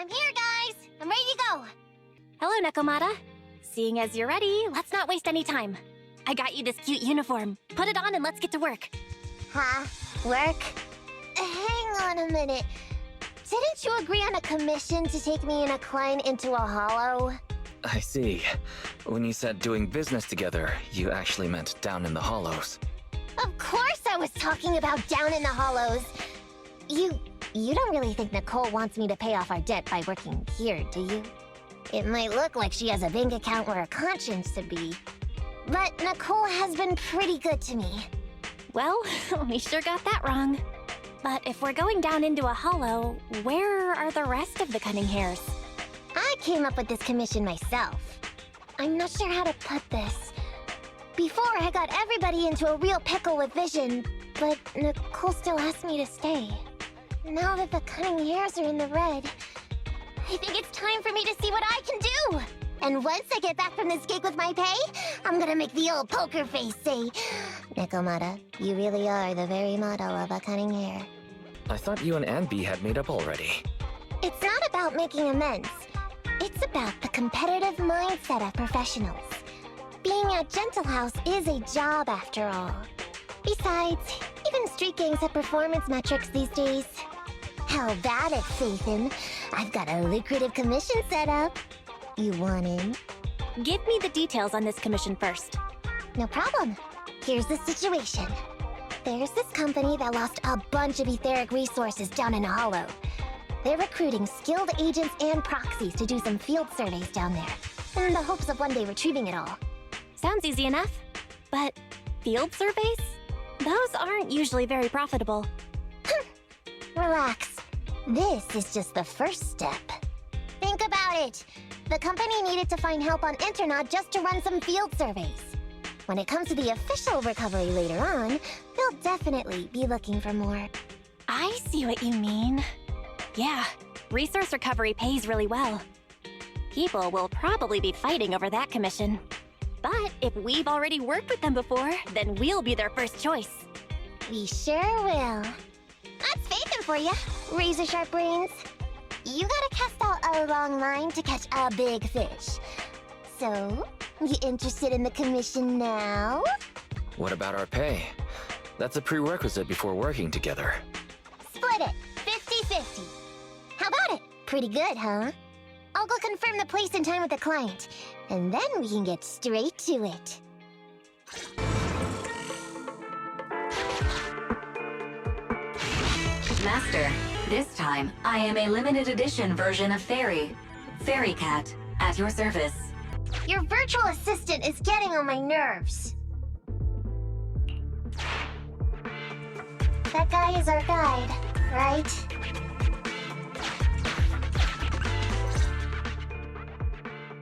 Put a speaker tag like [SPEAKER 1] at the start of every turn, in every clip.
[SPEAKER 1] I'm here, guys! I'm ready to go!
[SPEAKER 2] Hello, Nekomata. Seeing as you're ready, let's not waste any time. I got you this cute uniform. Put it on and let's get to work.
[SPEAKER 1] Huh? Work? Hang on a minute. Didn't you agree on a commission to take me and a client into a hollow?
[SPEAKER 3] I see. When you said doing business together, you actually meant down in the hollows.
[SPEAKER 1] Of course I was talking about down in the hollows! You don't really think Nicole wants me to pay off our debt by working here, do you? It might look like she has a bank account where a conscience should be. But Nicole has been pretty good to me.
[SPEAKER 2] Well, we sure got that wrong. But if we're going down into a hollow, where are the rest of the cunning hairs?
[SPEAKER 1] I came up with this commission myself. I'm not sure how to put this. Before, I got everybody into a real pickle with vision, but Nicole still asked me to stay. Now that the cunning hairs are in the red, I think it's time for me to see what I can do! And once I get back from this gig with my pay, I'm gonna make the old poker face say, Nekomata, you really are the very model of a cunning hair.
[SPEAKER 3] I thought you and Anby had made up already.
[SPEAKER 1] It's not about making amends. It's about the competitive mindset of professionals. Being at Gentle House is a job after all. Besides, even street gangs have performance metrics these days. How about it, Sathan? I've got a lucrative commission set up. You want in?
[SPEAKER 2] Give me the details on this commission first.
[SPEAKER 1] No problem. Here's the situation. There's this company that lost a bunch of etheric resources down in a hollow. They're recruiting skilled agents and proxies to do some field surveys down there, in the hopes of one day retrieving it all.
[SPEAKER 2] Sounds easy enough. But field surveys? Those aren't usually very profitable.
[SPEAKER 1] Relax. This is just the first step. Think about it. The company needed to find help on Internod just to run some field surveys. When it comes to the official recovery later on, they'll definitely be looking for more.
[SPEAKER 2] I see what you mean. Yeah, resource recovery pays really well. People will probably be fighting over that commission. But if we've already worked with them before, then we'll be their first choice.
[SPEAKER 1] We sure will. That's Faithin for you, razor-sharp brains. You gotta cast out a long line to catch a big fish. So, you interested in the commission now?
[SPEAKER 3] What about our pay? That's a prerequisite before working together.
[SPEAKER 1] Split it, 50-50. How about it? Pretty good, huh? I'll go confirm the place and time with the client, and then we can get straight to it.
[SPEAKER 4] Master, this time I am a limited edition version of Fairy Cat, at your service.
[SPEAKER 1] Your virtual assistant is getting on my nerves. That guy is our guide, right?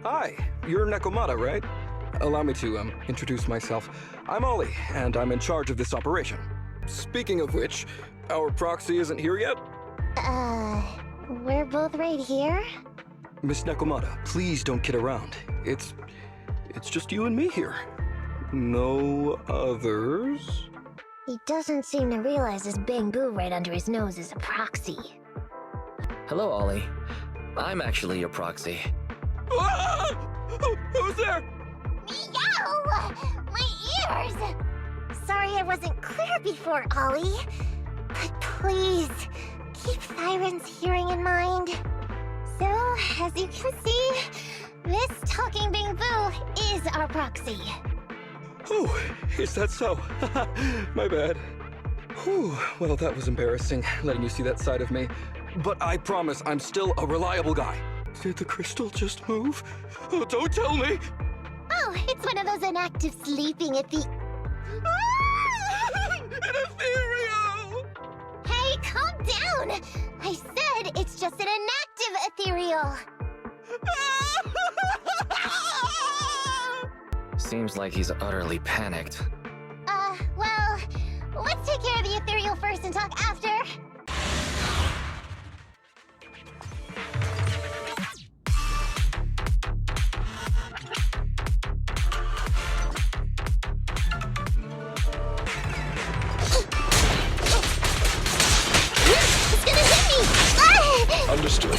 [SPEAKER 5] Hi, you're Nekomata, right? Allow me to, introduce myself. I'm Ollie, and I'm in charge of this operation. Speaking of which, our proxy isn't here yet?
[SPEAKER 1] We're both right here?
[SPEAKER 5] Miss Nekomata, please don't kid around. It's just you and me here. No others?
[SPEAKER 1] He doesn't seem to realize this bamboo right under his nose is a proxy.
[SPEAKER 3] Hello, Ollie. I'm actually your proxy.
[SPEAKER 5] Ah! Who's there?
[SPEAKER 1] Meow! My ears! Sorry I wasn't clear before, Ollie. But please, keep Siren's hearing in mind. So, as you can see, this talking bamboo is our proxy.
[SPEAKER 5] Oh, is that so? My bad. Whew, well, that was embarrassing, letting you see that side of me. But I promise I'm still a reliable guy. Did the crystal just move? Oh, don't tell me!
[SPEAKER 1] Oh, it's one of those inactive sleeping at the...
[SPEAKER 5] An ethereal!
[SPEAKER 1] Hey, calm down! I said it's just an inactive ethereal.
[SPEAKER 3] Seems like he's utterly panicked.
[SPEAKER 1] Well, let's take care of the ethereal first and talk after. It's gonna hit me! Ah!
[SPEAKER 5] Understood.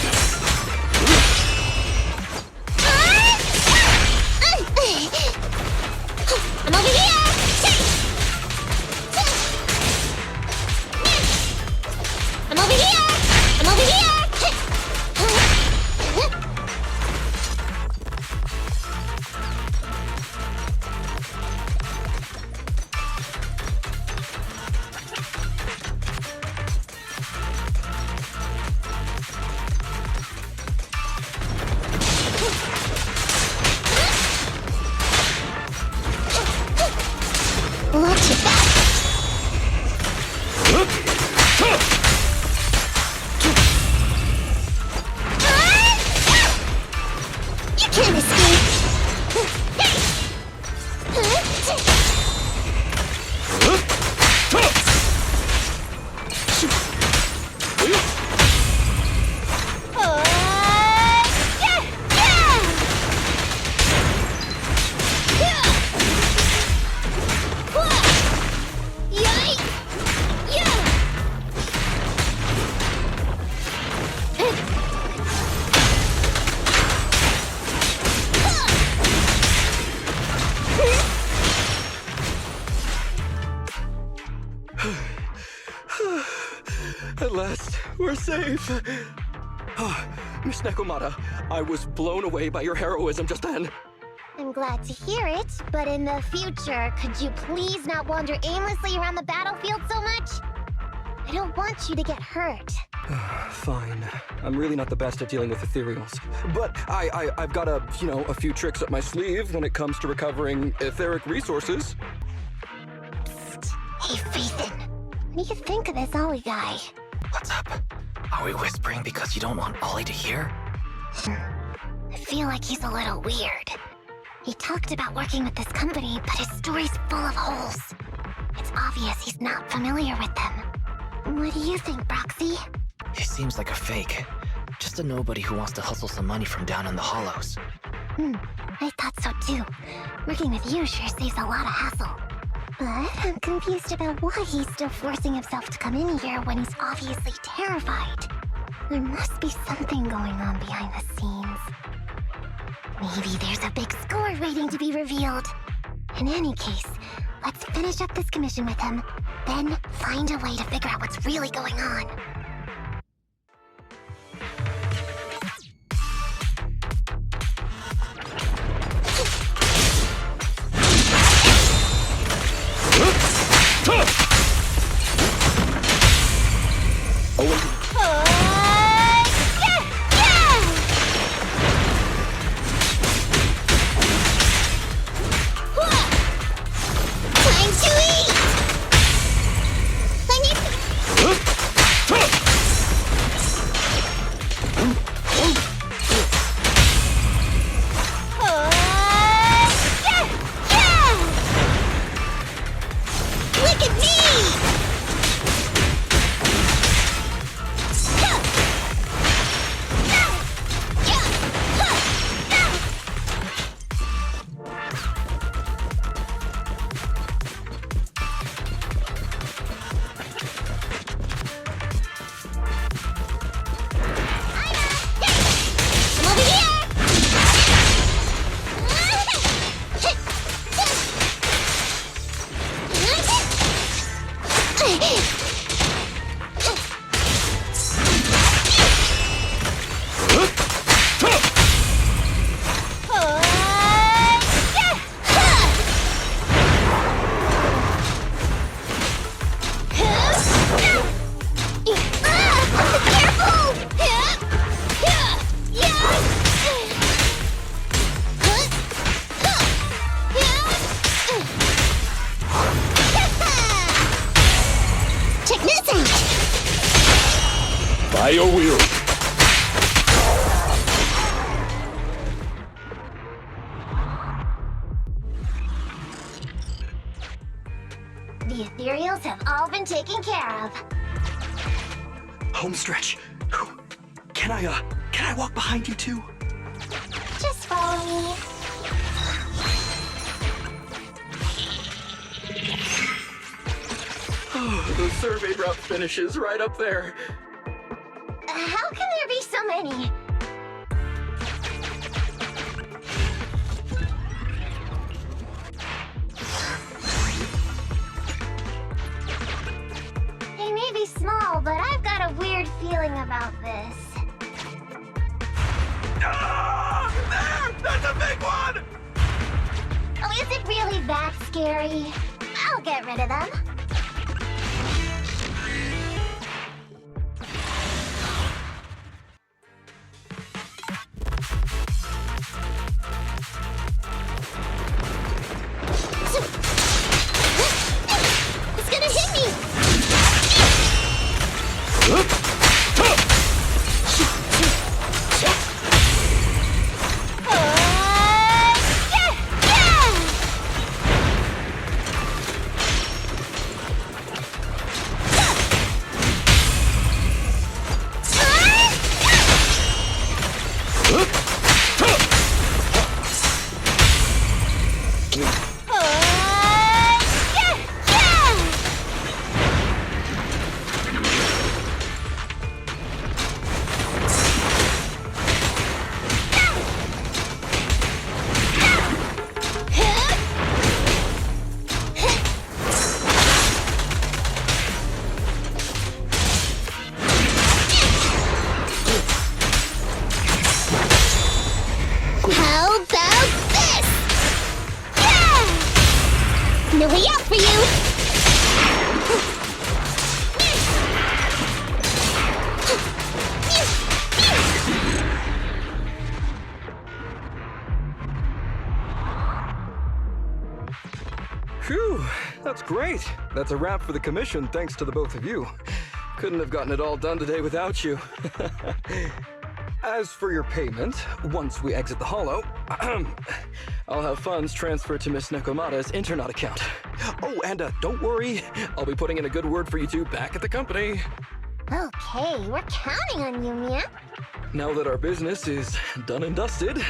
[SPEAKER 5] At last, we're safe. Miss Nekomata, I was blown away by your heroism just then.
[SPEAKER 1] I'm glad to hear it, but in the future, could you please not wander aimlessly around the battlefield so much? I don't want you to get hurt.
[SPEAKER 5] Fine. I'm really not the best at dealing with ethereals. But I've got a few tricks up my sleeve when it comes to recovering etheric resources.
[SPEAKER 1] Psst. Hey, Phaethon. What do you think of this Ollie guy?
[SPEAKER 3] What's up? Are we whispering because you don't want Ollie to hear?
[SPEAKER 1] I feel like he's a little weird. He talked about working with this company, but his story's full of holes. It's obvious he's not familiar with them. What do you think, Broxy?
[SPEAKER 3] He seems like a fake. Just a nobody who wants to hustle some money from down in the hollows.
[SPEAKER 1] I thought so too. Working with you sure saves a lot of hassle. But I'm confused about why he's still forcing himself to come in here when he's obviously terrified. There must be something going on behind the scenes. Maybe there's a big score waiting to be revealed. In any case, let's finish up this commission with him, then find a way to figure out what's really going on. The ethereals have all been taken care of.
[SPEAKER 5] Home stretch. Can I walk behind you too?
[SPEAKER 1] Just follow me.
[SPEAKER 5] Oh, the survey route finishes right up there.
[SPEAKER 1] How can there be so many? They may be small, but I've got a weird feeling about this.
[SPEAKER 5] Ah! There! That's a big one!
[SPEAKER 1] Oh, is it really that scary? I'll get rid of them. It's gonna hit me!
[SPEAKER 5] That's great. That's a wrap for the commission, thanks to the both of you. Couldn't have gotten it all done today without you. As for your payment, once we exit the Hollow, I'll have funds transferred to Miss Nekomata's Internet account. Oh, and don't worry, I'll be putting in a good word for you two back at the company.
[SPEAKER 1] Okay, we're counting on you, Mia.
[SPEAKER 5] Now that our business is done and dusted,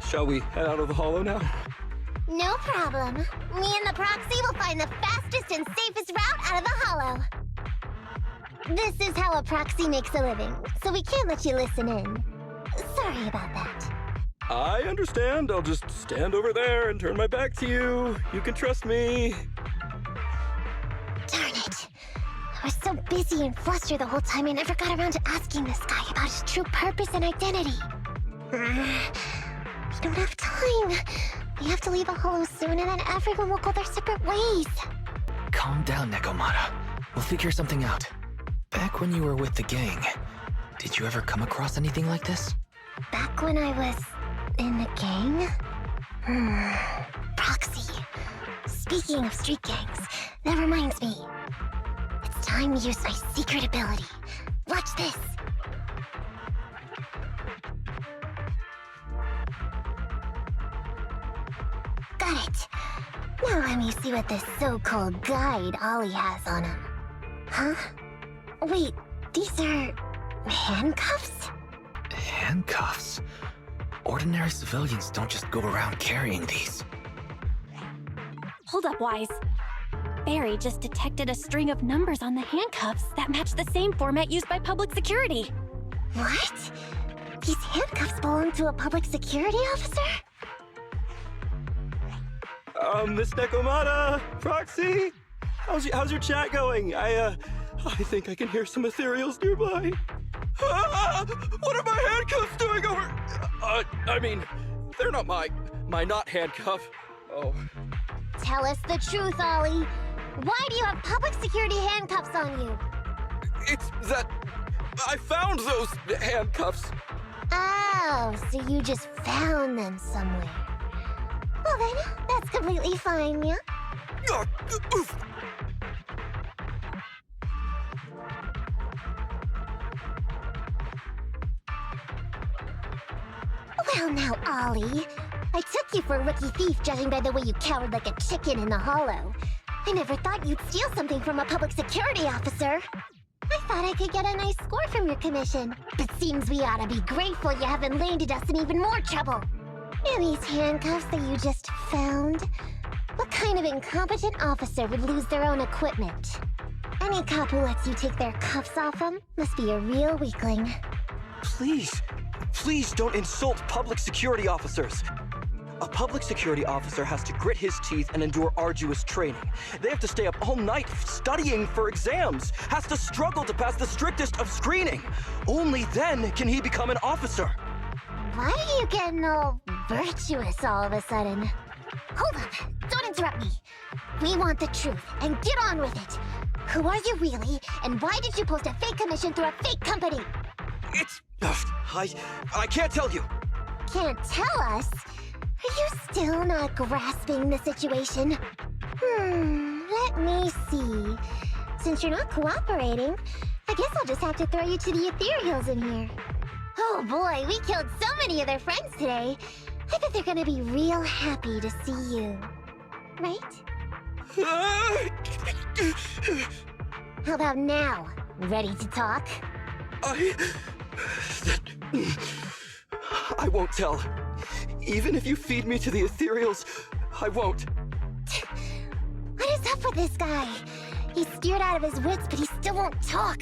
[SPEAKER 5] shall we head out of the Hollow now?
[SPEAKER 1] No problem. Me and the proxy will find the fastest and safest route out of the Hollow. This is how a proxy makes a living, so we can't let you listen in. Sorry about that.
[SPEAKER 5] I understand. I'll just stand over there and turn my back to you. You can trust me.
[SPEAKER 1] Darn it. I was so busy and flustered the whole time I never got around to asking this guy about his true purpose and identity. We don't have time. We have to leave a Hollow soon and then everyone will go their separate ways.
[SPEAKER 3] Calm down, Nekomata. We'll figure something out. Back when you were with the gang, did you ever come across anything like this?
[SPEAKER 1] Back when I was in the gang? Proxy. Speaking of street gangs, that reminds me. It's time to use my secret ability. Watch this. Got it. Now let me see what this so-called guide Ollie has on him. Huh? Wait, these are handcuffs?
[SPEAKER 3] Handcuffs? Ordinary civilians don't just go around carrying these.
[SPEAKER 2] Hold up, Wise. Barry just detected a string of numbers on the handcuffs that match the same format used by public security.
[SPEAKER 1] What? These handcuffs belong to a public security officer?
[SPEAKER 5] Miss Nekomata, Proxy, how's your chat going? I think I can hear some ethereals nearby. What are my handcuffs doing over? I mean, they're not my not handcuff. Oh.
[SPEAKER 1] Tell us the truth, Ollie. Why do you have public security handcuffs on you?
[SPEAKER 5] It's that I found those handcuffs.
[SPEAKER 1] Oh, so you just found them somewhere. Well then, that's completely fine, yeah?
[SPEAKER 5] Oof.
[SPEAKER 1] Well now, Ollie. I took you for a rookie thief judging by the way you cowered like a chicken in the Hollow. I never thought you'd steal something from a public security officer. I thought I could get a nice score from your commission. But seems we ought to be grateful you haven't landed us in even more trouble. And these handcuffs that you just found? What kind of incompetent officer would lose their own equipment? Any cop who lets you take their cuffs off them must be a real weakling.
[SPEAKER 6] Please don't insult public security officers. A public security officer has to grit his teeth and endure arduous training. They have to stay up all night studying for exams, has to struggle to pass the strictest of screening. Only then can he become an officer.
[SPEAKER 1] Why are you getting all virtuous all of a sudden? Hold up! Don't interrupt me! We want the truth, and get on with it! Who are you really, and why did you post a fake commission through a fake company?
[SPEAKER 6] It's... I can't tell you.
[SPEAKER 1] Can't tell us? Are you still not grasping the situation? Let me see. Since you're not cooperating, I guess I'll just have to throw you to the ethereals in here. Oh boy, we killed so many of their friends today. I bet they're gonna be real happy to see you. Right? How about now? Ready to talk?
[SPEAKER 6] I won't tell. Even if you feed me to the ethereals, I won't.
[SPEAKER 1] What is up with this guy? He's scared out of his wits, but he still won't talk.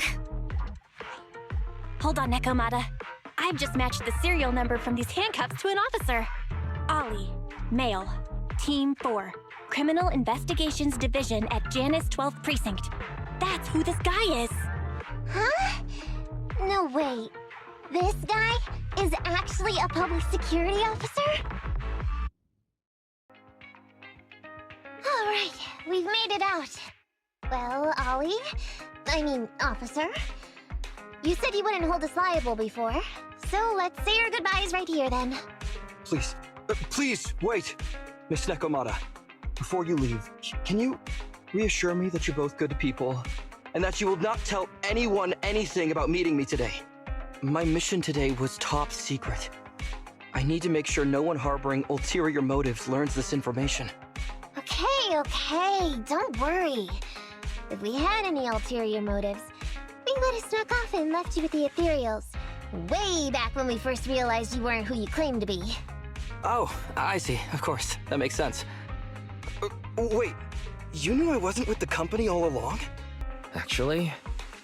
[SPEAKER 2] Hold on, Nekomata. I've just matched the serial number from these handcuffs to an officer. Ollie, male, Team 4, Criminal Investigations Division at Janus 12th Precinct. That's who this guy is.
[SPEAKER 1] Huh? No, wait. This guy is actually a public security officer? Alright, we've made it out. Well, officer. You said you wouldn't hold us liable before, so let's say our goodbyes right here then.
[SPEAKER 6] Please, wait. Miss Nekomata, before you leave, can you reassure me that you're both good people, and that you will not tell anyone anything about meeting me today. My mission today was top secret. I need to make sure no one harboring ulterior motives learns this information.
[SPEAKER 1] Okay, don't worry. If we had any ulterior motives, we would have snuck off and left you with the ethereals. Way back when we first realized you weren't who you claimed to be.
[SPEAKER 6] Oh, I see. Of course. That makes sense. Wait, you knew I wasn't with the company all along?
[SPEAKER 3] Actually,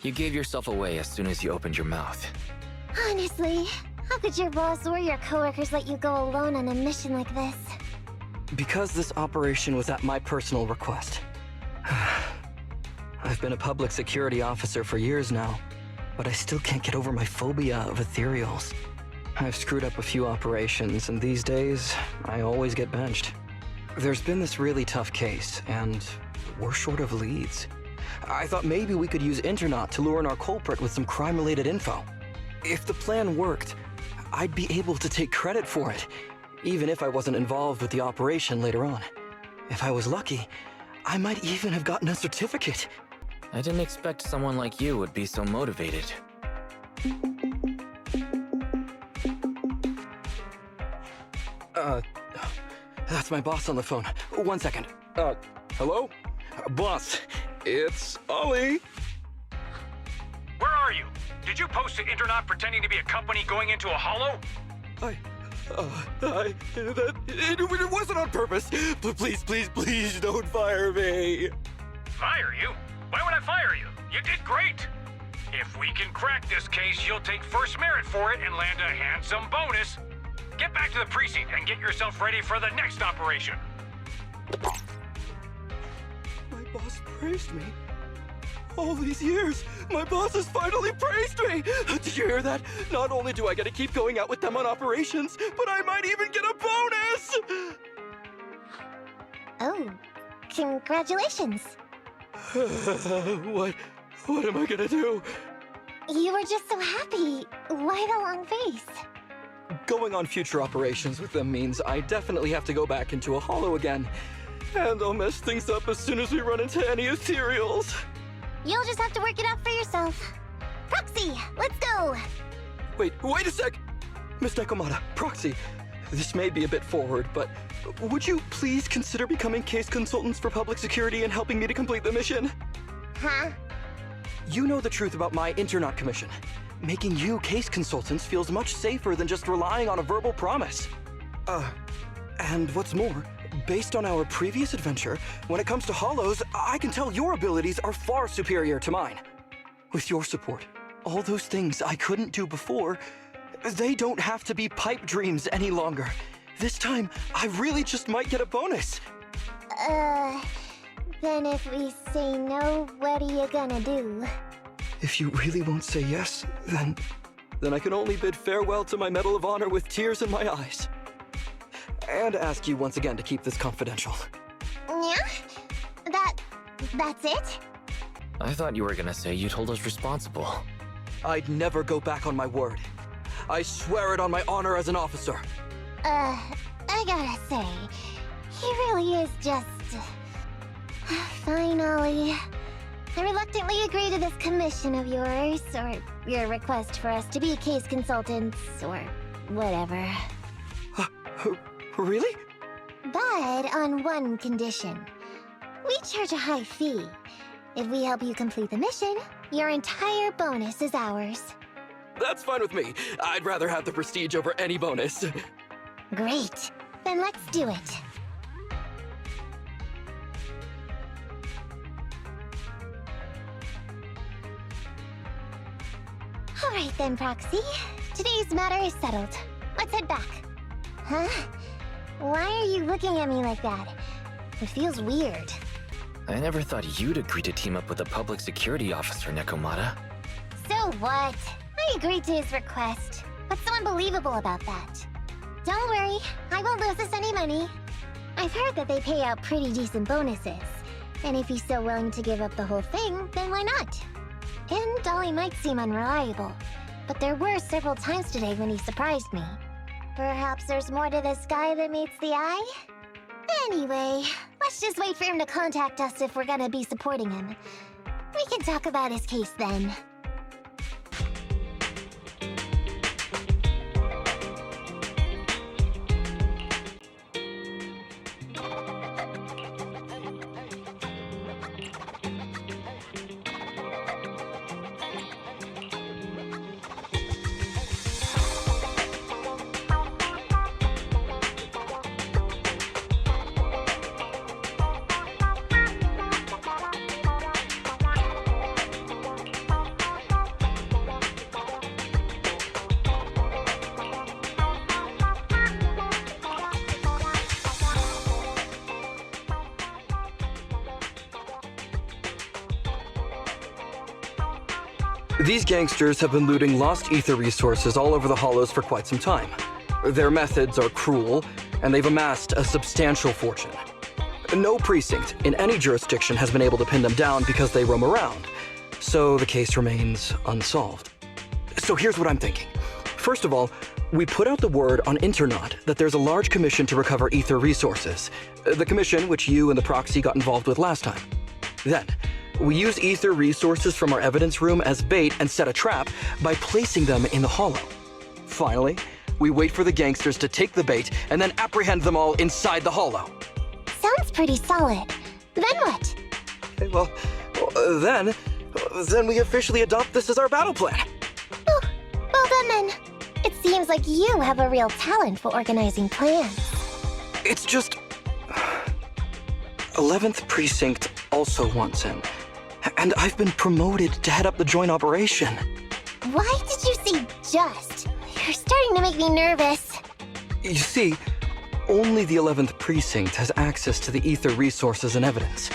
[SPEAKER 3] you gave yourself away as soon as you opened your mouth.
[SPEAKER 1] Honestly, how could your boss or your coworkers let you go alone on a mission like this?
[SPEAKER 6] Because this operation was at my personal request. I've been a public security officer for years now, but I still can't get over my phobia of ethereals. I've screwed up a few operations, and these days, I always get benched. There's been this really tough case, and we're short of leads. I thought maybe we could use Internaut to lure in our culprit with some crime-related info. If the plan worked, I'd be able to take credit for it, even if I wasn't involved with the operation later on. If I was lucky, I might even have gotten a certificate.
[SPEAKER 3] I didn't expect someone like you would be so motivated.
[SPEAKER 6] That's my boss on the phone. 1 second.
[SPEAKER 5] Hello? Boss, it's Ollie.
[SPEAKER 7] Where are you? Did you post to Internaut pretending to be a company going into a hollow?
[SPEAKER 5] It wasn't on purpose. But please don't fire me.
[SPEAKER 7] Fire you? Why would I fire you? You did great. If we can crack this case, you'll take first merit for it and land a handsome bonus. Get back to the precinct and get yourself ready for the next operation.
[SPEAKER 5] My boss praised me. All these years, my boss has finally praised me! Did you hear that? Not only do I get to keep going out with them on operations, but I might even get a bonus!
[SPEAKER 1] Oh, congratulations.
[SPEAKER 5] What am I gonna do?
[SPEAKER 1] You were just so happy. Why the long face?
[SPEAKER 5] Going on future operations with them means I definitely have to go back into a hollow again. And I'll mess things up as soon as we run into any ethereals.
[SPEAKER 1] You'll just have to work it out for yourself. Proxy, let's go!
[SPEAKER 5] Wait a sec! Miss Nekomata, Proxy, this may be a bit forward, but would you please consider becoming case consultants for public security and helping me to complete the mission?
[SPEAKER 1] Huh?
[SPEAKER 6] You know the truth about my Internaut commission. Making you case consultants feels much safer than just relying on a verbal promise. And what's more, based on our previous adventure, when it comes to hollows, I can tell your abilities are far superior to mine. With your support, all those things I couldn't do before, they don't have to be pipe dreams any longer. This time, I really just might get a bonus.
[SPEAKER 1] Then if we say no, what are you gonna do?
[SPEAKER 6] If you really won't say yes, then I can only bid farewell to my Medal of Honor with tears in my eyes. And ask you once again to keep this confidential.
[SPEAKER 1] Yeah? That's it?
[SPEAKER 3] I thought you were gonna say you'd hold us responsible.
[SPEAKER 6] I'd never go back on my word. I swear it on my honor as an officer.
[SPEAKER 1] I gotta say, he really is just... Fine, Ollie. I reluctantly agree to this commission of yours, or your request for us to be case consultants, or whatever.
[SPEAKER 6] Really?
[SPEAKER 1] But on one condition. We charge a high fee. If we help you complete the mission, your entire bonus is ours.
[SPEAKER 5] That's fine with me. I'd rather have the prestige over any bonus.
[SPEAKER 1] Great. Then let's do it. Alright then, Proxy. Today's matter is settled. Let's head back. Huh? Why are you looking at me like that? It feels weird.
[SPEAKER 3] I never thought you'd agree to team up with a public security officer, Nekomata.
[SPEAKER 1] So what? I agreed to his request. What's so unbelievable about that? Don't worry, I won't lose us any money. I've heard that they pay out pretty decent bonuses. And if he's so willing to give up the whole thing, then why not? And Dolly might seem unreliable, but there were several times today when he surprised me. Perhaps there's more to this guy than meets the eye? Anyway, Let's just wait for him to contact us if we're gonna be supporting him. We can talk about his case then.
[SPEAKER 6] These gangsters have been looting lost ether resources all over the Hollows for quite some time. Their methods are cruel, and they've amassed a substantial fortune. No precinct in any jurisdiction has been able to pin them down because they roam around, so the case remains unsolved. So here's what I'm thinking. First of all, we put out the word on Internet that there's a large commission to recover ether resources. The commission which you and the proxy got involved with last time. Then, we use ether resources from our evidence room as bait and set a trap by placing them in the Hollow. Finally, we wait for the gangsters to take the bait and then apprehend them all inside the Hollow.
[SPEAKER 1] Sounds pretty solid. Then what?
[SPEAKER 6] Well, then we officially adopt this as our battle plan.
[SPEAKER 1] Oh, well done then. It seems like you have a real talent for organizing plans.
[SPEAKER 6] It's just... 11th Precinct also wants him. And I've been promoted to head up the joint operation.
[SPEAKER 1] Why did you say just? You're starting to make me nervous.
[SPEAKER 6] You see, only the 11th Precinct has access to the ether resources and evidence.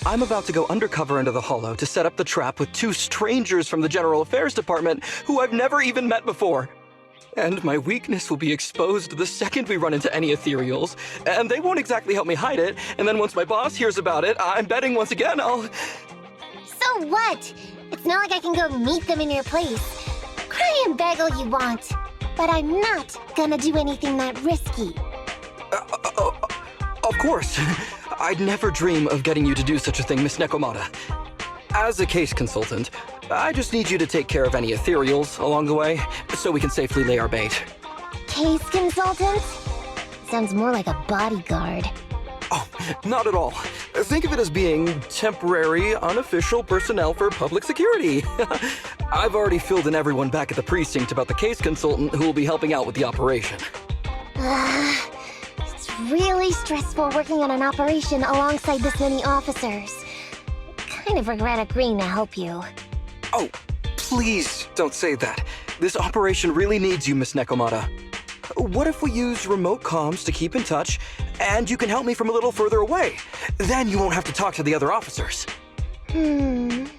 [SPEAKER 6] I'm about to go undercover into the Hollow to set up the trap with 2 strangers from the General Affairs Department who I've never even met before. And my weakness will be exposed the second we run into any ethereals, and they won't exactly help me hide it, and then once my boss hears about it, I'm betting once again I'll...
[SPEAKER 1] So what? It's not like I can go meet them in your place. Cry and beg all you want. But I'm not gonna do anything that risky.
[SPEAKER 6] Of course. I'd never dream of getting you to do such a thing, Miss Nekomata. As a case consultant, I just need you to take care of any ethereals along the way, so we can safely lay our bait.
[SPEAKER 1] Case consultant? Sounds more like a bodyguard.
[SPEAKER 6] Oh, not at all. Think of it as being temporary, unofficial personnel for public security. I've already filled in everyone back at the precinct about the case consultant who will be helping out with the operation.
[SPEAKER 1] It's really stressful working on an operation alongside this many officers. Kind of regret agreeing to help you.
[SPEAKER 6] Oh, please don't say that. This operation really needs you, Miss Nekomata. What if we use remote comms to keep in touch, and you can help me from a little further away? Then you won't have to talk to the other officers.
[SPEAKER 1] If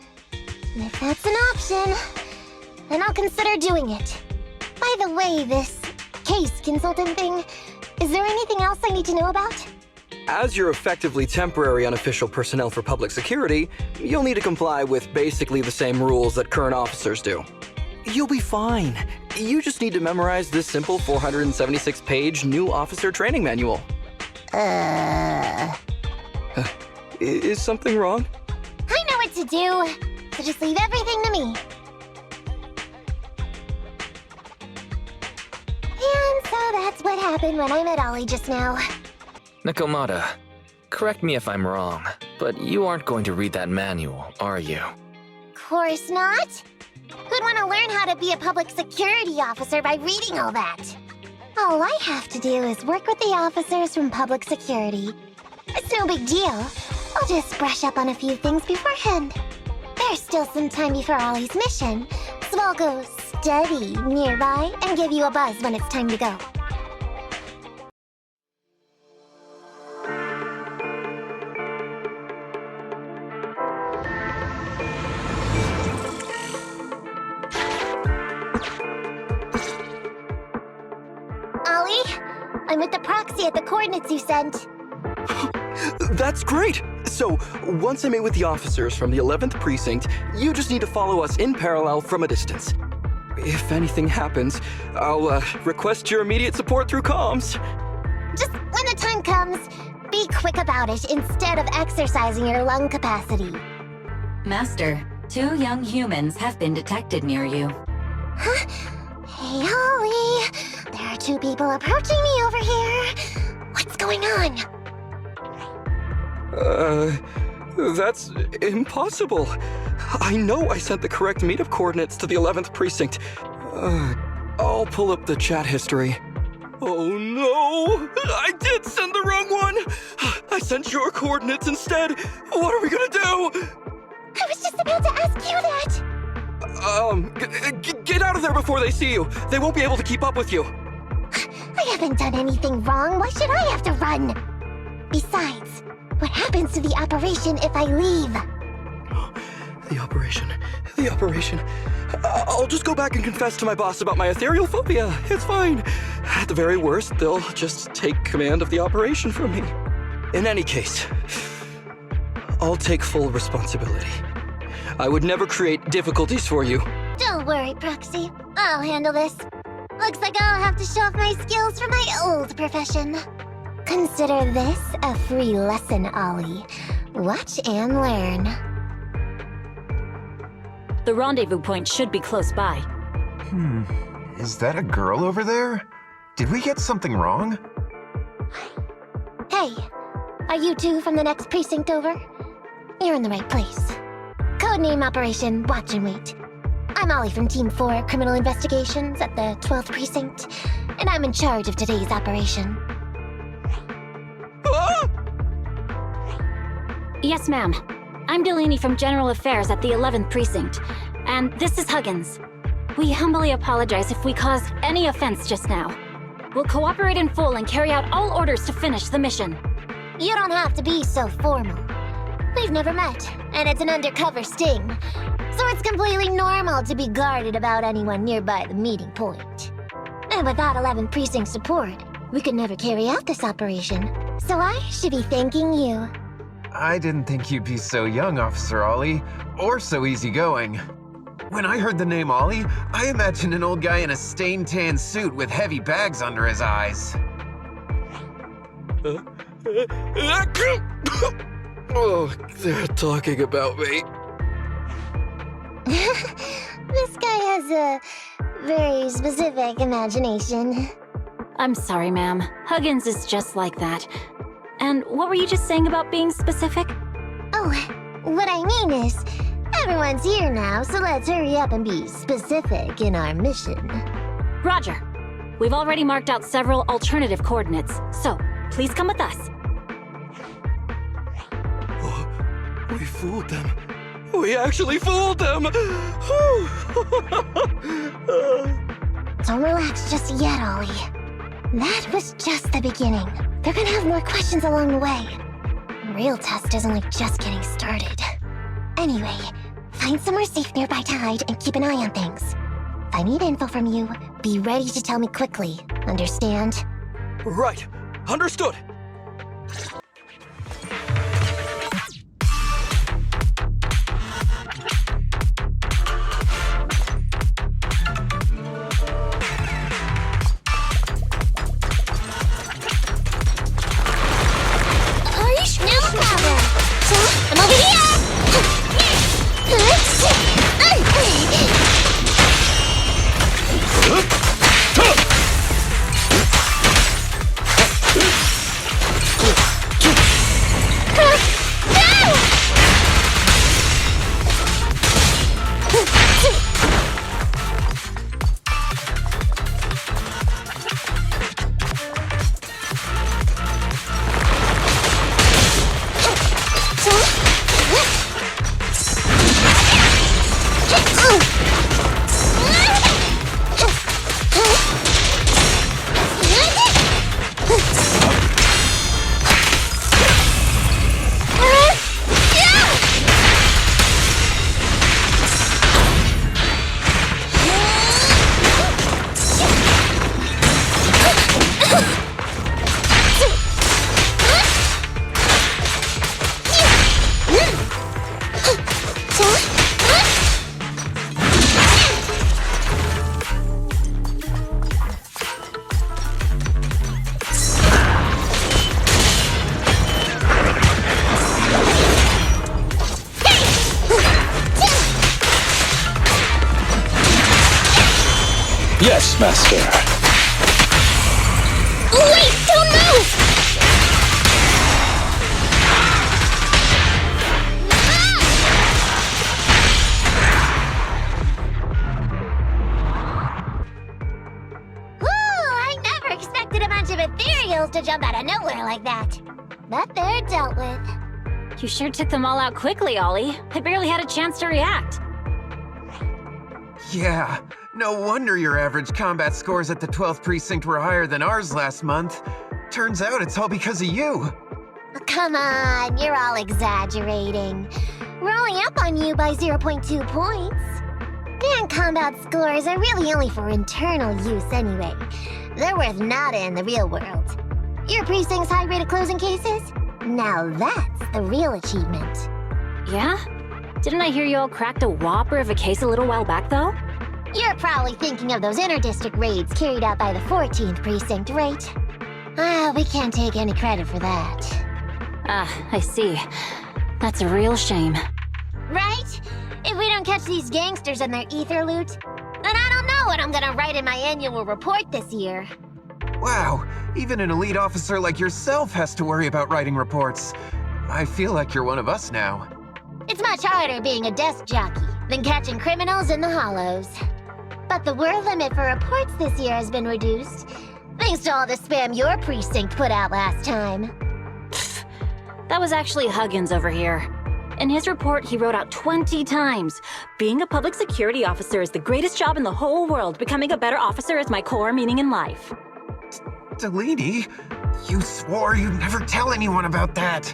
[SPEAKER 1] that's an option, then I'll consider doing it. By the way, this case consultant thing, is there anything else I need to know about?
[SPEAKER 6] As you're effectively temporary unofficial personnel for public security, you'll need to comply with basically the same rules that current officers do. You'll be fine. You just need to memorize this simple 476-page new officer training manual. Is something wrong?
[SPEAKER 1] I know what to do, so just leave everything to me. And so that's what happened when I met Ollie just now.
[SPEAKER 3] Nekomata, correct me if I'm wrong, but you aren't going to read that manual, are you?
[SPEAKER 1] Course not. Who'd want to learn how to be a public security officer by reading all that? All I have to do is work with the officers from public security. It's no big deal. I'll just brush up on a few things beforehand. There's still some time before Ollie's mission, so I'll go study nearby and give you a buzz when it's time to go. I'm with the proxy at the coordinates you sent.
[SPEAKER 6] That's great! So, once I meet with the officers from the 11th Precinct, you just need to follow us in parallel from a distance. If anything happens, I'll request your immediate support through comms.
[SPEAKER 1] Just when the time comes, Be quick about it instead of exercising your lung capacity.
[SPEAKER 4] Master, 2 young humans have been detected near you.
[SPEAKER 1] Huh? Hey, Holly. There are 2 people approaching me over here. What's going on?
[SPEAKER 5] That's impossible. I know I sent the correct meetup coordinates to the 11th precinct. I'll pull up the chat history. Oh no! I did send the wrong one! I sent your coordinates instead! What are we gonna do?
[SPEAKER 1] I was just about to ask you that!
[SPEAKER 5] Get out of there before they see you! They won't be able to keep up with you!
[SPEAKER 1] I haven't done anything wrong. Why should I have to run? Besides, what happens to the operation if I leave?
[SPEAKER 5] The operation. I'll just go back and confess to my boss about my ethereal phobia. It's fine. At the very worst, they'll just take command of the operation from me. In any case, I'll take full responsibility. I would never create difficulties for you.
[SPEAKER 1] Don't worry, Proxy. I'll handle this. Looks like I'll have to show off my skills from my old profession. Consider this a free lesson, Ollie. Watch and learn.
[SPEAKER 2] The rendezvous point should be close by.
[SPEAKER 8] Is that a girl over there? Did we get something wrong?
[SPEAKER 1] Hey, are you 2 from the next precinct over? You're in the right place. Codename Operation Watch and Wait. I'm Ollie from Team 4 Criminal Investigations at the 12th Precinct, and I'm in charge of today's operation.
[SPEAKER 2] Yes, ma'am. I'm Delaney from General Affairs at the 11th Precinct, and this is Huggins. We humbly apologize if we caused any offense just now. We'll cooperate in full and carry out all orders to finish the mission.
[SPEAKER 1] You don't have to be so formal. We've never met, and it's an undercover sting, so it's completely normal to be guarded about anyone nearby the meeting point. And without 11th Precinct support, we could never carry out this operation, so I should be thanking you.
[SPEAKER 8] I didn't think you'd be so young, Officer Ollie, or so easygoing. When I heard the name Ollie, I imagined an old guy in a stained tan suit with heavy bags under his eyes.
[SPEAKER 5] Oh, they're talking about me.
[SPEAKER 1] This guy has a very specific imagination.
[SPEAKER 2] I'm sorry, ma'am. Huggins is just like that. And what were you just saying about being specific?
[SPEAKER 1] Oh, what I mean is, everyone's here now, so let's hurry up and be specific in our mission.
[SPEAKER 2] Roger. We've already marked out several alternative coordinates, so please come with us.
[SPEAKER 5] Oh, we fooled them. We actually fooled them!
[SPEAKER 1] Don't relax just yet, Ollie. That was just the beginning. They're gonna have more questions along the way. The real test is only just getting started. Anyway, find somewhere safe nearby to hide and keep an eye on things. If I need info from you, be ready to tell me quickly. Understand?
[SPEAKER 5] Right. Understood.
[SPEAKER 1] I'm over here!
[SPEAKER 9] Yes, Master.
[SPEAKER 1] Wait, don't move! I never expected a bunch of ethereals to jump out of nowhere like that. But they're dealt with.
[SPEAKER 2] You sure took them all out quickly, Ollie. I barely had a chance to react.
[SPEAKER 8] Yeah, no wonder your average combat scores at the 12th precinct were higher than ours last month. Turns out it's all because of you.
[SPEAKER 1] Oh, come on, you're all exaggerating. We're only up on you by 0.2 points. And combat scores are really only for internal use anyway. They're worth nada in the real world. Your precinct's high rate of closing cases? Now that's the real achievement.
[SPEAKER 2] Yeah? Didn't I hear you all cracked a whopper of a case a little while back, though?
[SPEAKER 1] You're probably thinking of those inter-district raids carried out by the 14th precinct, right? We can't take any credit for that.
[SPEAKER 2] I see. That's a real shame.
[SPEAKER 1] Right? If we don't catch these gangsters and their ether loot, then I don't know what I'm gonna write in my annual report this year.
[SPEAKER 8] Wow, even an elite officer like yourself has to worry about writing reports. I feel like you're one of us now.
[SPEAKER 1] It's much harder being a desk jockey than catching criminals in the hollows. But the word limit for reports this year has been reduced, thanks to all the spam your precinct put out last time.
[SPEAKER 2] That was actually Huggins over here. In his report, he wrote out 20 times, "Being a public security officer is the greatest job in the whole world. Becoming a better officer is my core meaning in life."
[SPEAKER 8] Delaney, you swore you'd never tell anyone about that.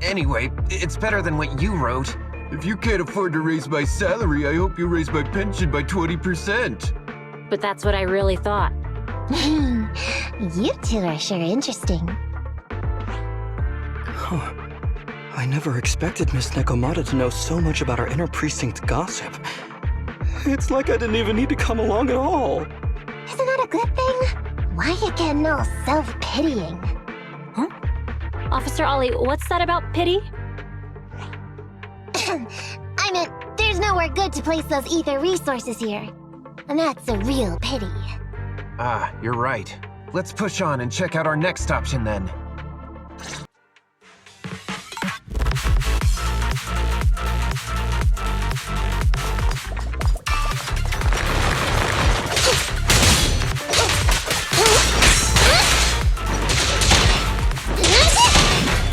[SPEAKER 8] Anyway, it's better than what you wrote. If you can't afford to raise my salary, I hope you raise my pension by 20%.
[SPEAKER 2] But that's what I really thought.
[SPEAKER 1] You two are sure interesting.
[SPEAKER 6] Huh. I never expected Miss Nekomata to know so much about our inter-precinct gossip. It's like I didn't even need to come along at all.
[SPEAKER 1] Isn't that a good thing? Why you getting all self-pitying?
[SPEAKER 2] Huh? Officer Ollie, what's that about pity?
[SPEAKER 1] I meant, there's nowhere good to place those ether resources here. And that's a real pity.
[SPEAKER 8] Ah, you're right. Let's push on and check out our next option then.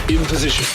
[SPEAKER 9] In position.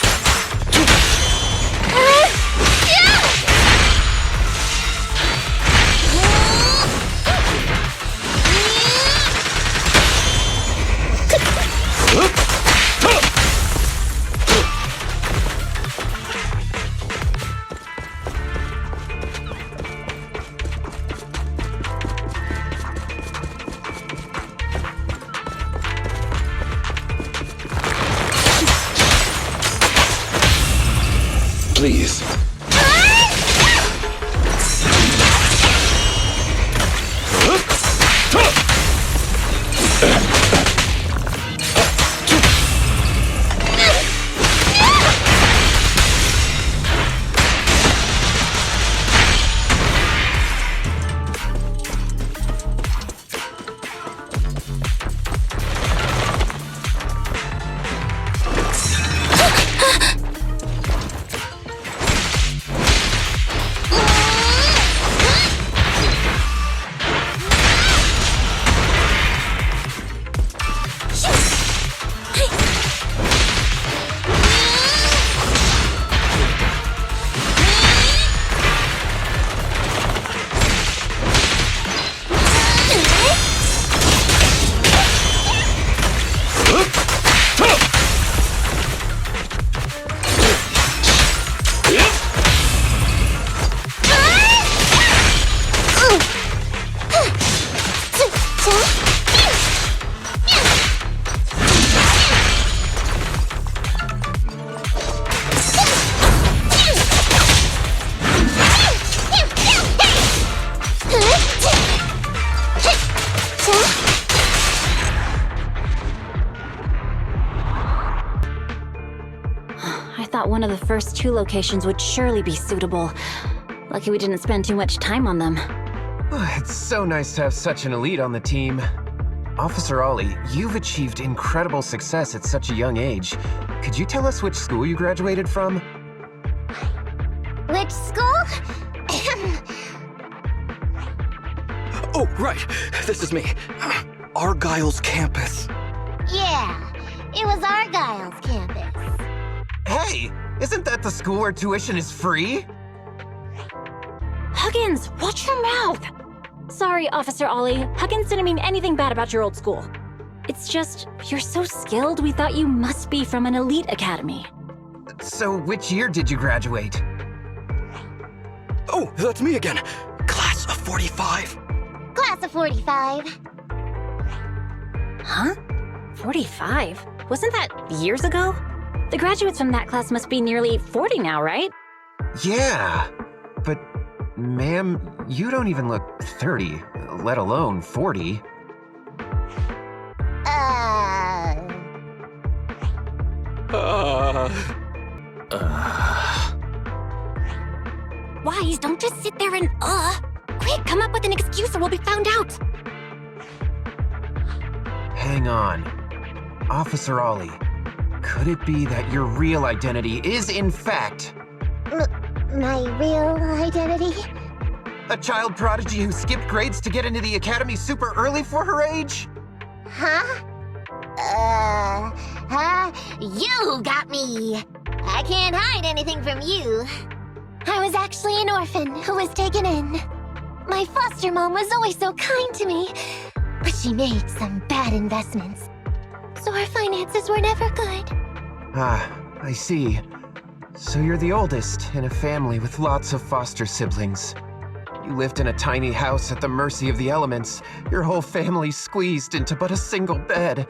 [SPEAKER 9] Please.
[SPEAKER 2] One of the first two locations would surely be suitable. Lucky we didn't spend too much time on them.
[SPEAKER 8] It's so nice to have such an elite on the team. Officer Ollie, you've achieved incredible success at such a young age. Could you tell us which school you graduated from?
[SPEAKER 1] Which school?
[SPEAKER 5] Oh, right. This is me. Argyle's campus.
[SPEAKER 1] Yeah, it was Argyle's campus.
[SPEAKER 8] Hey, isn't that the school where tuition is free?
[SPEAKER 2] Huggins, watch your mouth! Sorry, Officer Ollie. Huggins didn't mean anything bad about your old school. It's just, you're so skilled, we thought you must be from an elite academy.
[SPEAKER 8] So which year did you graduate?
[SPEAKER 5] Oh, that's me again. Class of 45.
[SPEAKER 1] Class of 45.
[SPEAKER 2] Huh? 45? Wasn't that years ago? The graduates from that class must be nearly 40 now, right?
[SPEAKER 8] Yeah, but ma'am, you don't even look 30, let alone 40.
[SPEAKER 2] Wise, don't just sit there and Quick, come up with an excuse or we'll be found out!
[SPEAKER 8] Hang on. Officer Ollie, could it be that your real identity is, in fact,
[SPEAKER 1] My real identity?
[SPEAKER 8] a child prodigy who skipped grades to get into the academy super early for her age?
[SPEAKER 1] Huh? You got me! I can't hide anything from you. I was actually an orphan who was taken in. My foster mom was always so kind to me, but she made some bad investments. So our finances were never good.
[SPEAKER 8] Ah, I see. So you're the oldest in a family with lots of foster siblings. You lived in a tiny house at the mercy of the elements, your whole family squeezed into but a single bed.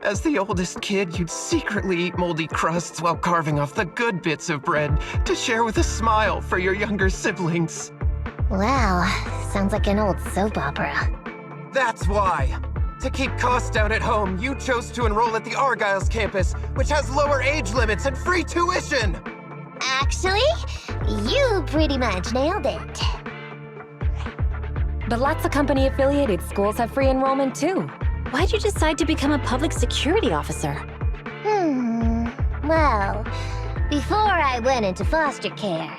[SPEAKER 8] As the oldest kid, you'd secretly eat moldy crusts while carving off the good bits of bread to share with a smile for your younger siblings.
[SPEAKER 1] Wow, sounds like an old soap opera.
[SPEAKER 8] That's why! To keep costs down at home, you chose to enroll at the Argyle's campus, which has lower age limits and free tuition!
[SPEAKER 1] Actually, you pretty much nailed it.
[SPEAKER 10] But lots of company-affiliated schools have free enrollment too.
[SPEAKER 2] Why'd you decide to become a public security officer?
[SPEAKER 1] Well, before I went into foster care,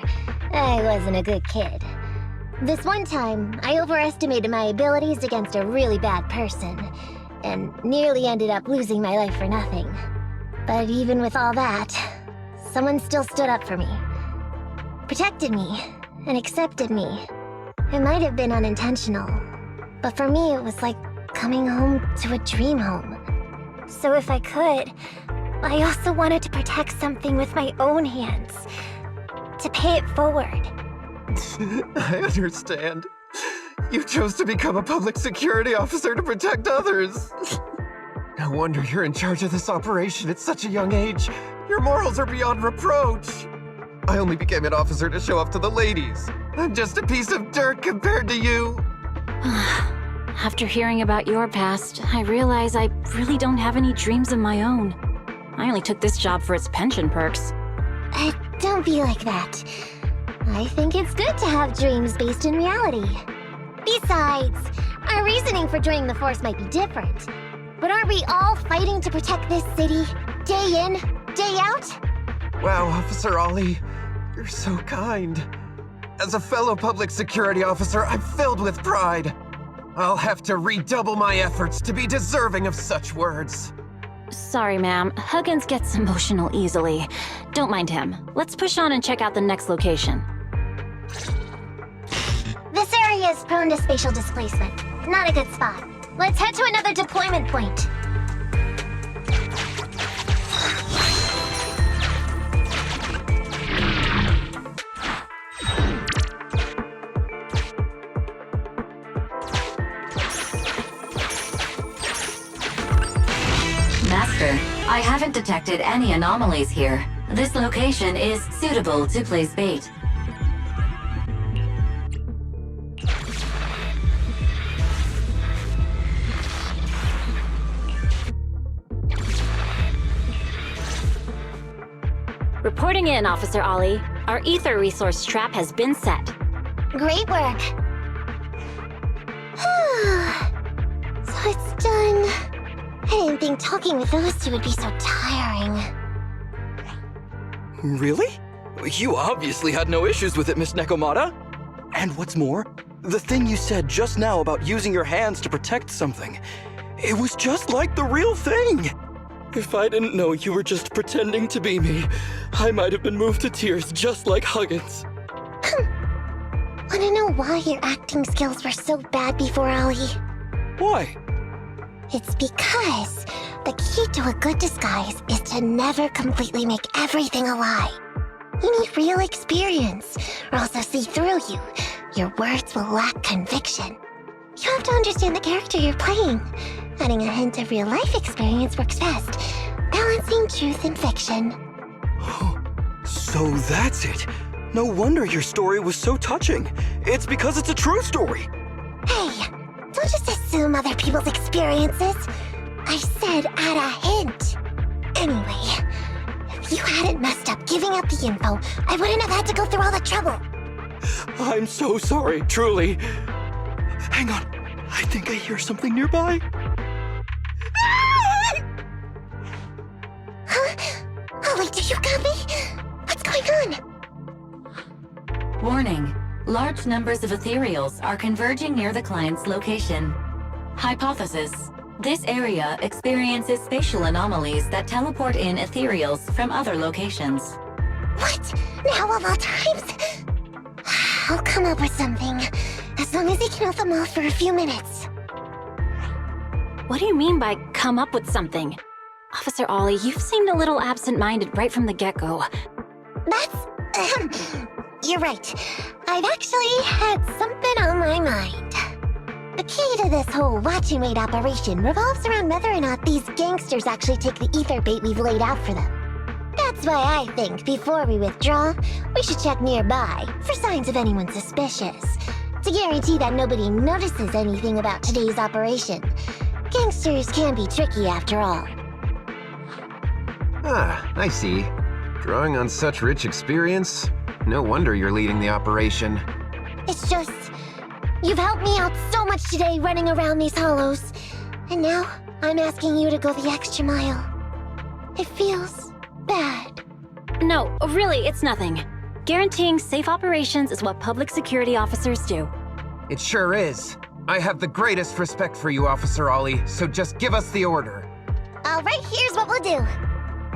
[SPEAKER 1] I wasn't a good kid. This one time, I overestimated my abilities against a really bad person, and nearly ended up losing my life for nothing. But even with all that, someone still stood up for me, protected me, and accepted me. It might have been unintentional, but for me it was like coming home to a dream home. So if I could, I also wanted to protect something with my own hands, to pay it forward.
[SPEAKER 8] I understand. You chose to become a public security officer to protect others. No wonder you're in charge of this operation at such a young age. Your morals are beyond reproach. I only became an officer to show off to the ladies. I'm just a piece of dirt compared to you.
[SPEAKER 2] After hearing about your past, I realize I really don't have any dreams of my own. I only took this job for its pension perks.
[SPEAKER 1] Don't be like that. I think it's good to have dreams based in reality. Besides, our reasoning for joining the Force might be different. But aren't we all fighting to protect this city, day in, day out?
[SPEAKER 8] Wow, Officer Ollie, you're so kind. As a fellow public security officer, I'm filled with pride. I'll have to redouble my efforts to be deserving of such words.
[SPEAKER 2] Sorry, ma'am. Huggins gets emotional easily. Don't mind him. Let's push on and check out the next location.
[SPEAKER 1] This area is prone to spatial displacement. Not a good spot. Let's head to another deployment point.
[SPEAKER 4] Master, I haven't detected any anomalies here. This location is suitable to place bait.
[SPEAKER 2] Reporting in, Officer Ollie. Our ether resource trap has been set.
[SPEAKER 1] Great work. think talking with those two would be so tiring.
[SPEAKER 5] Really? You obviously had no issues with it, Miss Nekomata. And what's more, the thing you said just now about using your hands to protect something, it was just like the real thing. If I didn't know you were just pretending to be me, I might have been moved to tears just like Huggins.
[SPEAKER 1] Wanna know why your acting skills were so bad before, Ollie?
[SPEAKER 5] Why?
[SPEAKER 1] It's because the key to a good disguise is to never completely make everything a lie. You need real experience, or else they'll see through you. Your words will lack conviction. You have to understand the character you're playing. Adding a hint of real-life experience works best, balancing truth and fiction.
[SPEAKER 5] So that's it. No wonder your story was so touching. It's because it's a true story.
[SPEAKER 1] Hey, don't just assume other people's experiences. I said add a hint. Anyway, if you hadn't messed up giving out the info, I wouldn't have had to go through all the trouble.
[SPEAKER 5] I'm so sorry, truly. Hang on, I think I hear something nearby.
[SPEAKER 1] Huh? Ollie, do you got me? What's going on?
[SPEAKER 4] Warning. Large numbers of ethereals are converging near the client's location. Hypothesis. This area experiences spatial anomalies that teleport in ethereals from other locations.
[SPEAKER 1] What? Now of all times? I'll come up with something. As long as he can hold them off for a few minutes.
[SPEAKER 2] What do you mean by come up with something? Officer Ollie, you've seemed a little absent-minded right from the get-go.
[SPEAKER 1] That's... You're right. I've actually had something on my mind. The key to this whole watch and wait operation revolves around whether or not these gangsters actually take the ether bait we've laid out for them. That's why I think before we withdraw, we should check nearby for signs of anyone suspicious, to guarantee that nobody notices anything about today's operation. Gangsters can be tricky after all.
[SPEAKER 8] Ah, I see. Drawing on such rich experience, no wonder you're leading the operation.
[SPEAKER 1] It's just, you've helped me out so much today running around these hollows. And now, I'm asking you to go the extra mile. It feels bad.
[SPEAKER 2] No, really, it's nothing. Guaranteeing safe operations is what public security officers do.
[SPEAKER 8] It sure is. I have the greatest respect for you, Officer Ollie, so just give us the order.
[SPEAKER 1] Alright, here's what we'll do.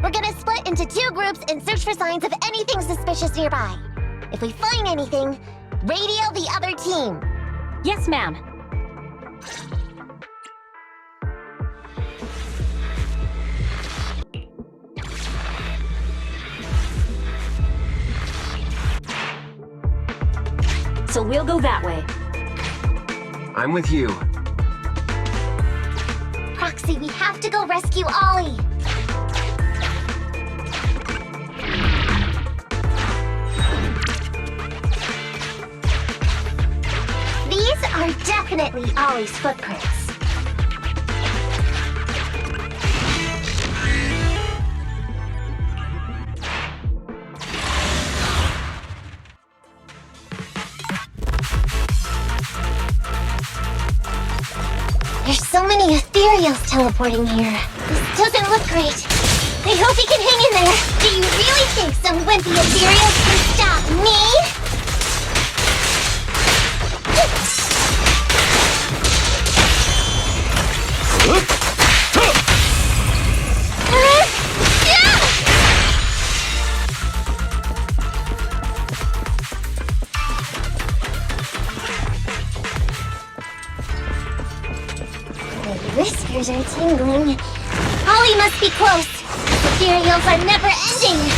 [SPEAKER 1] We're gonna split into 2 groups and search for signs of anything suspicious nearby. If we find anything, radio the other team.
[SPEAKER 2] Yes, ma'am. So we'll go that way.
[SPEAKER 8] I'm with you.
[SPEAKER 1] Proxy, we have to go rescue Ollie. These are definitely Ollie's footprints. There's so many ethereals teleporting here. This doesn't look great. I hope he can hang in there. Do you really think some wimpy ethereals can stop me? My whiskers are tingling. Ollie must be close. The ethereals are never ending.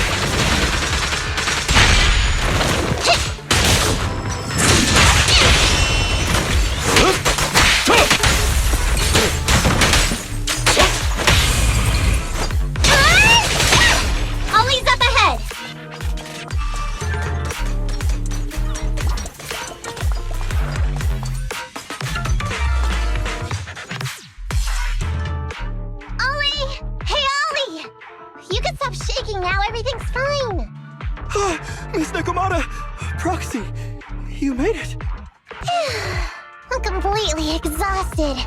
[SPEAKER 1] Ollie's up ahead. Ollie! Hey, Ollie! You can stop shaking now. Everything's fine.
[SPEAKER 5] Miss Nekomata! Proxy, you made it.
[SPEAKER 1] I'm completely exhausted.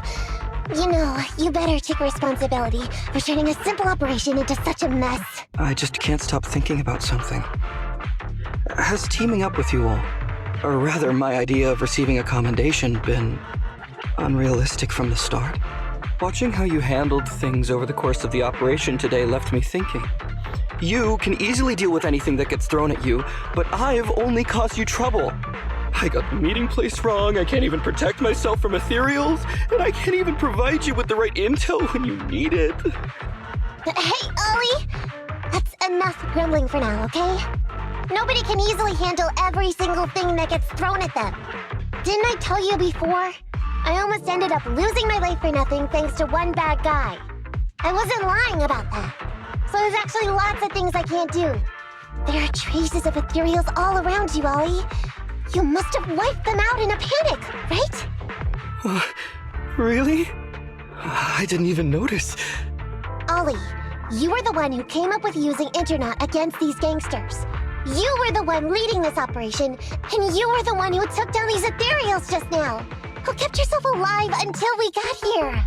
[SPEAKER 1] You know, you better take responsibility for turning a simple operation into such a mess.
[SPEAKER 6] I just can't stop thinking about something. Has teaming up with you all, or rather my idea of receiving a commendation, been unrealistic from the start? Watching how you handled things over the course of the operation today left me thinking. You can easily deal with anything that gets thrown at you, but I've only caused you trouble. I got the meeting place wrong, I can't even protect myself from ethereals, and I can't even provide you with the right intel when you need it.
[SPEAKER 1] Hey, Ollie! That's enough grumbling for now, okay? Nobody can easily handle every single thing that gets thrown at them. Didn't I tell you before? I almost ended up losing my life for nothing thanks to one bad guy. I wasn't lying about that. So there's actually lots of things I can't do. There are traces of ethereals all around you, Ollie. You must have wiped them out in a panic, right?
[SPEAKER 6] Really? I didn't even notice.
[SPEAKER 1] Ollie, you were the one who came up with using Internet against these gangsters. You were the one leading this operation, and you were the one who took down these ethereals just now. Who kept yourself alive until we got here.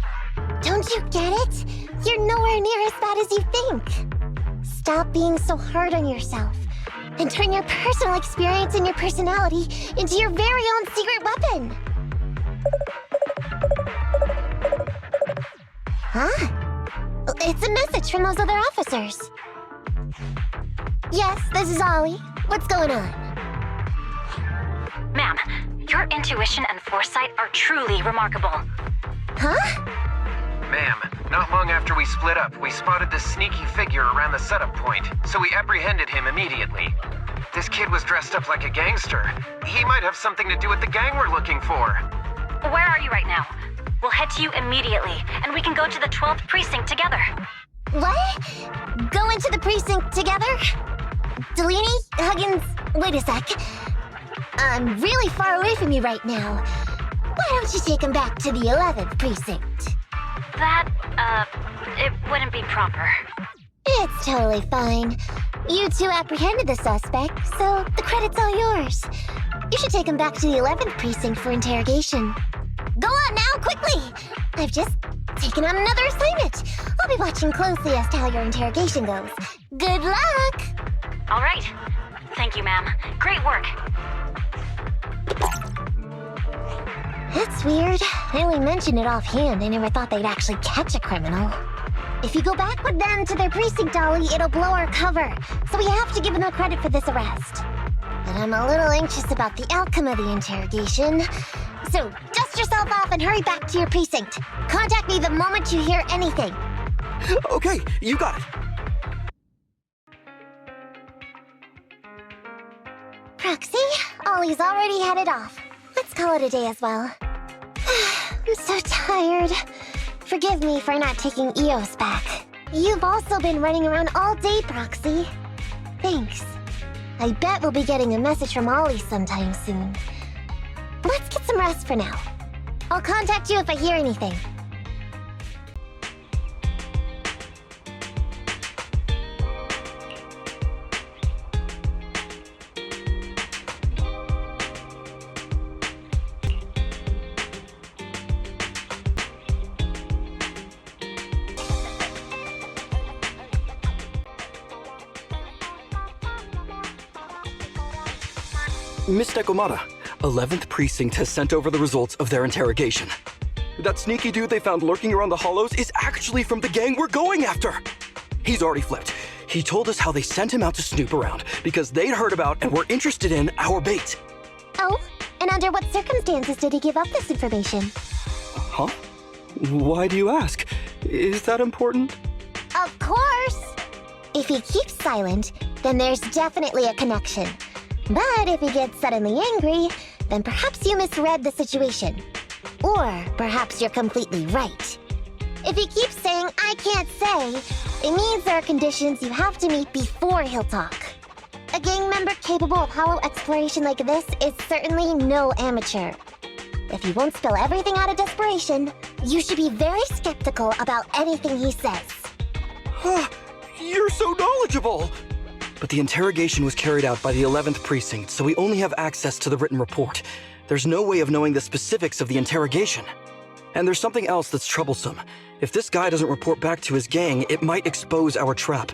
[SPEAKER 1] Don't you get it? You're nowhere near as bad as you think. Stop being so hard on yourself, and turn your personal experience and your personality into your very own secret weapon. Huh? It's a message from those other officers. Yes, this is Ollie. What's going on?
[SPEAKER 11] Ma'am, your intuition and foresight are truly remarkable.
[SPEAKER 1] Huh?
[SPEAKER 8] Ma'am, not long after we split up, we spotted this sneaky figure around the setup point, so we apprehended him immediately. This kid was dressed up like a gangster. He might have something to do with the gang we're looking for.
[SPEAKER 11] Where are you right now? We'll head to you immediately, and we can go to the 12th precinct together.
[SPEAKER 1] What? Go into the precinct together? Delaney? Huggins? Wait a sec. I'm really far away from you right now. Why don't you take him back to the 11th precinct?
[SPEAKER 11] That, it wouldn't be proper.
[SPEAKER 1] It's totally fine. You two apprehended the suspect, so the credit's all yours. You should take him back to the 11th precinct for interrogation. Go on now, quickly! I've just taken on another assignment. I'll be watching closely as to how your interrogation goes. Good luck!
[SPEAKER 11] All right. Thank you, ma'am. Great work.
[SPEAKER 1] That's weird. I only mentioned it offhand. I never thought they'd actually catch a criminal. If you go back with them to their precinct, Ollie, it'll blow our cover. So we have to give them credit for this arrest. But I'm a little anxious about the outcome of the interrogation. So dust yourself off and hurry back to your precinct. Contact me the moment you hear anything.
[SPEAKER 6] Okay, you got it.
[SPEAKER 1] Proxy, Ollie's already headed off. Let's call it a day as well. I'm so tired. Forgive me for not taking EOS back. You've also been running around all day, Proxy. Thanks. I bet we'll be getting a message from Ollie sometime soon. Let's get some rest for now. I'll contact you if I hear anything.
[SPEAKER 6] Miss Nekomata, 11th Precinct has sent over the results of their interrogation. That sneaky dude they found lurking around the hollows is actually from the gang we're going after. He's already flipped. He told us how they sent him out to snoop around because they'd heard about and were interested in our bait.
[SPEAKER 1] Oh? And under what circumstances did he give up this information?
[SPEAKER 6] Huh? Why do you ask? Is that important?
[SPEAKER 1] Of course! If he keeps silent, then there's definitely a connection. But if he gets suddenly angry, then perhaps you misread the situation. Or perhaps you're completely right. If he keeps saying, "I can't say," it means there are conditions you have to meet before he'll talk. A gang member capable of hollow exploration like this is certainly no amateur. If he won't spill everything out of desperation, you should be very skeptical about anything he says.
[SPEAKER 6] You're so knowledgeable! But the interrogation was carried out by the 11th Precinct, so we only have access to the written report. There's no way of knowing the specifics of the interrogation. And there's something else that's troublesome. If this guy doesn't report back to his gang, it might expose our trap.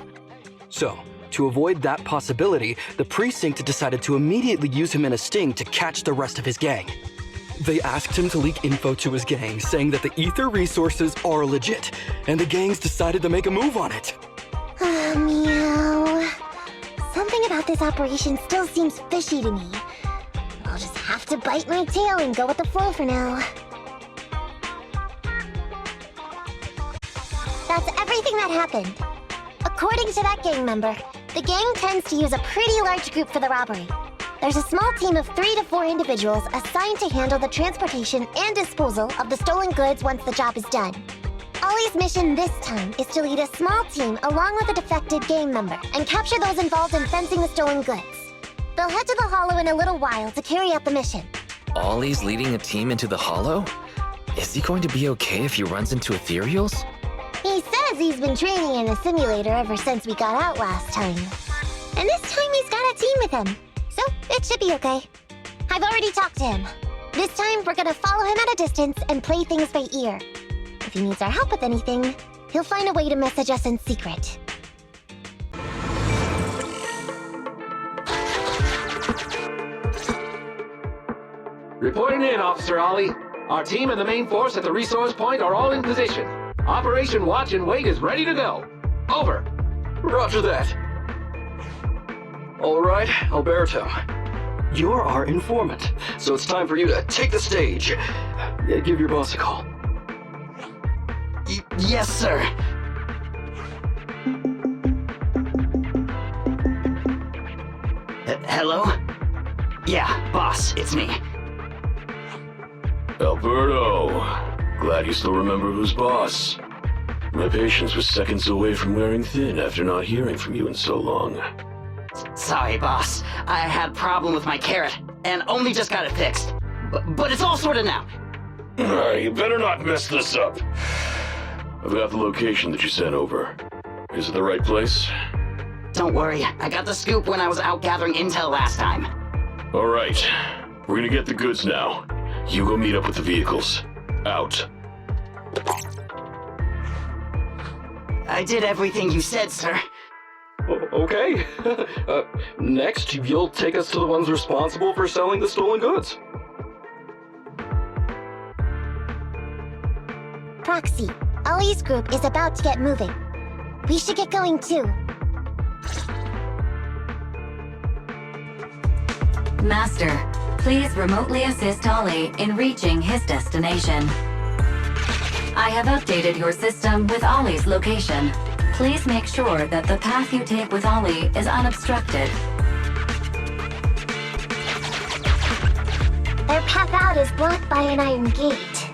[SPEAKER 6] So, to avoid that possibility, the precinct decided to immediately use him in a sting to catch the rest of his gang. They asked him to leak info to his gang, saying that the ether resources are legit, and the gangs decided to make a move on it.
[SPEAKER 1] Meow. Something about this operation still seems fishy to me. I'll just have to bite my tail and go with the flow for now. That's everything that happened. According to that gang member, the gang tends to use a pretty large group for the robbery. There's a small team of 3 to 4 individuals assigned to handle the transportation and disposal of the stolen goods once the job is done. Ollie's mission this time is to lead a small team along with a defected gang member and capture those involved in fencing the stolen goods. They'll head to the Hollow in a little while to carry out the mission.
[SPEAKER 3] Ollie's leading a team into the Hollow? Is he going to be okay if he runs into ethereals?
[SPEAKER 1] He says he's been training in a simulator ever since we got out last time. And this time he's got a team with him. So, it should be okay. I've already talked to him. This time, we're gonna follow him at a distance and play things by ear. If he needs our help with anything, he'll find a way to message us in secret.
[SPEAKER 12] Reporting in, Officer Ollie. Our team and the main force at the resource point are all in position. Operation Watch and Wait is ready to go. Over.
[SPEAKER 5] Roger that. All right, Alberto. You're our informant, so it's time for you to take the stage. Give your boss a call.
[SPEAKER 6] Yes, sir. Hello? Yeah, boss, it's me.
[SPEAKER 9] Alberto, glad you still remember who's boss. My patience was seconds away from wearing thin after not hearing from you in so long.
[SPEAKER 6] Sorry, boss. I had a problem with my carrot, and only just got it fixed. But it's all sorted now.
[SPEAKER 9] You better not mess this up. I've got the location that you sent over. Is it the right place?
[SPEAKER 6] Don't worry, I got the scoop when I was out gathering intel last time.
[SPEAKER 9] All right, we're gonna get the goods now. You go meet up with the vehicles. Out.
[SPEAKER 6] I did everything you said, sir.
[SPEAKER 5] Okay. Next, you'll take us to the ones responsible for selling the stolen goods.
[SPEAKER 1] Proxy, Ollie's group is about to get moving. We should get going too.
[SPEAKER 4] Master, please remotely assist Ollie in reaching his destination. I have updated your system with Ollie's location. Please make sure that the path you take with Ollie is unobstructed.
[SPEAKER 1] Their path out is blocked by an iron gate.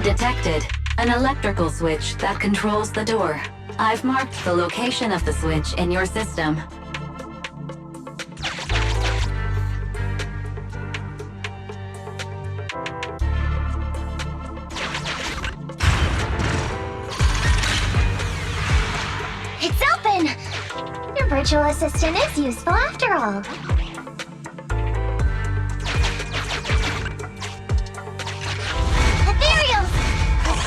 [SPEAKER 4] Detected. An electrical switch that controls the door. I've marked the location of the switch in your system.
[SPEAKER 1] It's open! Your virtual assistant is useful after all. Ethereals!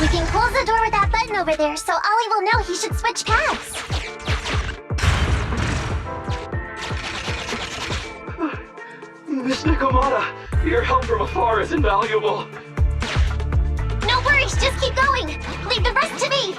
[SPEAKER 1] We can close the door with that button over there so Ollie will know he should switch paths.
[SPEAKER 5] Miss Nikomata, your help from afar is invaluable.
[SPEAKER 1] No worries, just keep going. Leave the rest to me.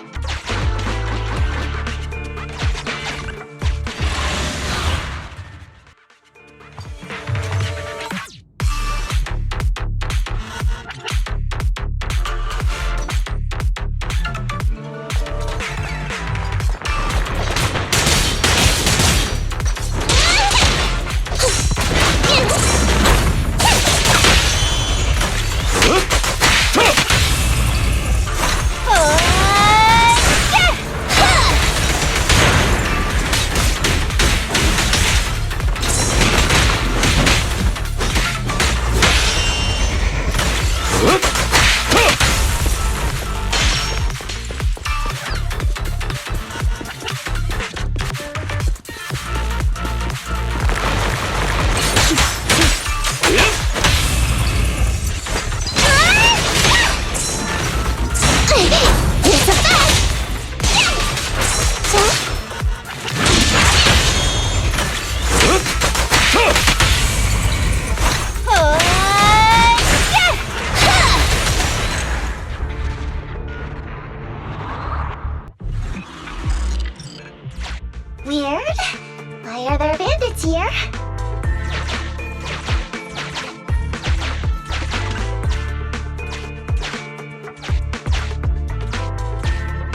[SPEAKER 1] It's here?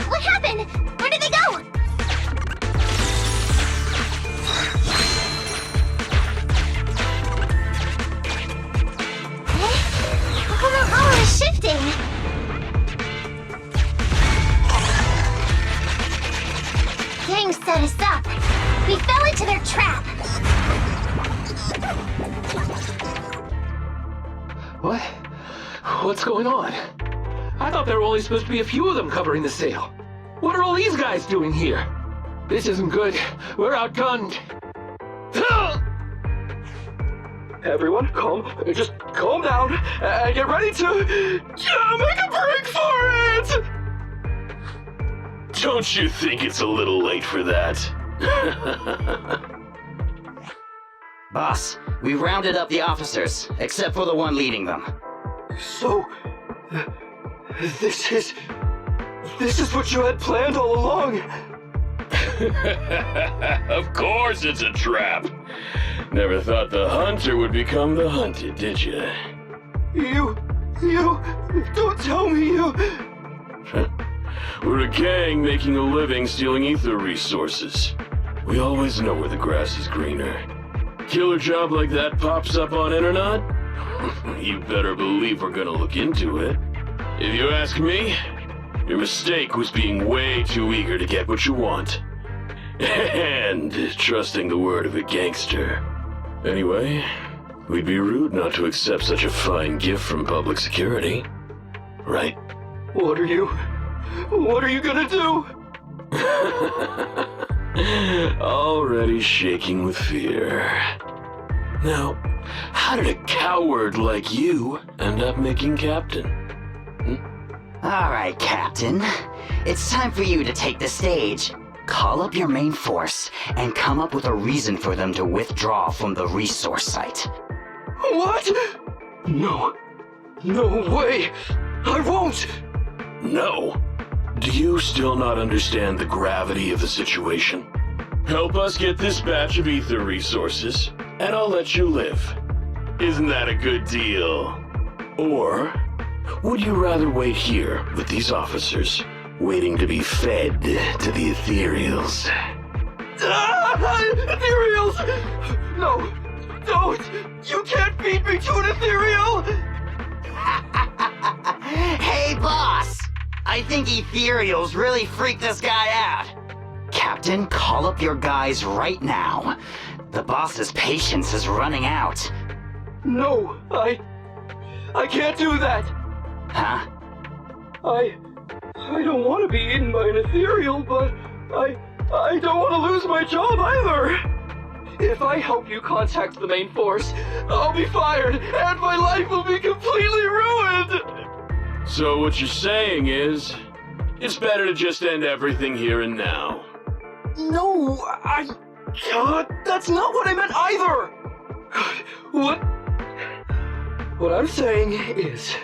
[SPEAKER 1] What happened? Where did they go? Oh, it's shifting. Gang set us up. We fell into their trap.
[SPEAKER 12] What? What's going on? I thought there were only supposed to be a few of them covering the sale. What are all these guys doing here? This isn't good. We're outgunned.
[SPEAKER 6] Everyone, just calm down and get ready to make a break for it!
[SPEAKER 9] Don't you think it's a little late for that?
[SPEAKER 13] Boss, we've rounded up the officers, except for the one leading them.
[SPEAKER 6] So, this is what you had planned all along?
[SPEAKER 9] Of course it's a trap. Never thought the hunter would become the hunted, did you?
[SPEAKER 6] You, don't tell me you...
[SPEAKER 9] We're a gang making a living stealing ether resources. We always know where the grass is greener. Killer job like that pops up on internet? You better believe we're gonna look into it. If you ask me, your mistake was being way too eager to get what you want. And trusting the word of a gangster. Anyway, we'd be rude not to accept such a fine gift from public security. Right?
[SPEAKER 6] What are you gonna do?
[SPEAKER 9] Already shaking with fear. Now, how did a coward like you end up making captain?
[SPEAKER 13] All right, Captain. It's time for you to take the stage. Call up your main force and come up with a reason for them to withdraw from the resource site.
[SPEAKER 6] What? No way! I won't!
[SPEAKER 9] No. Do you still not understand the gravity of the situation? Help us get this batch of ether resources, and I'll let you live. Isn't that a good deal? Or would you rather wait here with these officers, waiting to be fed to the ethereals?
[SPEAKER 6] Ethereals! No, don't! You can't feed me to an ethereal!
[SPEAKER 13] Hey, boss! I think ethereals really freaked this guy out. Captain, call up your guys right now. The boss's patience is running out.
[SPEAKER 6] No, I can't do that.
[SPEAKER 13] Huh?
[SPEAKER 6] I don't want to be eaten by an ethereal, but I don't want to lose my job either. If I help you contact the main force, I'll be fired, and my life will be completely ruined!
[SPEAKER 9] So what you're saying is, it's better to just end everything here and now.
[SPEAKER 6] No, that's not what I meant either! What I'm saying is,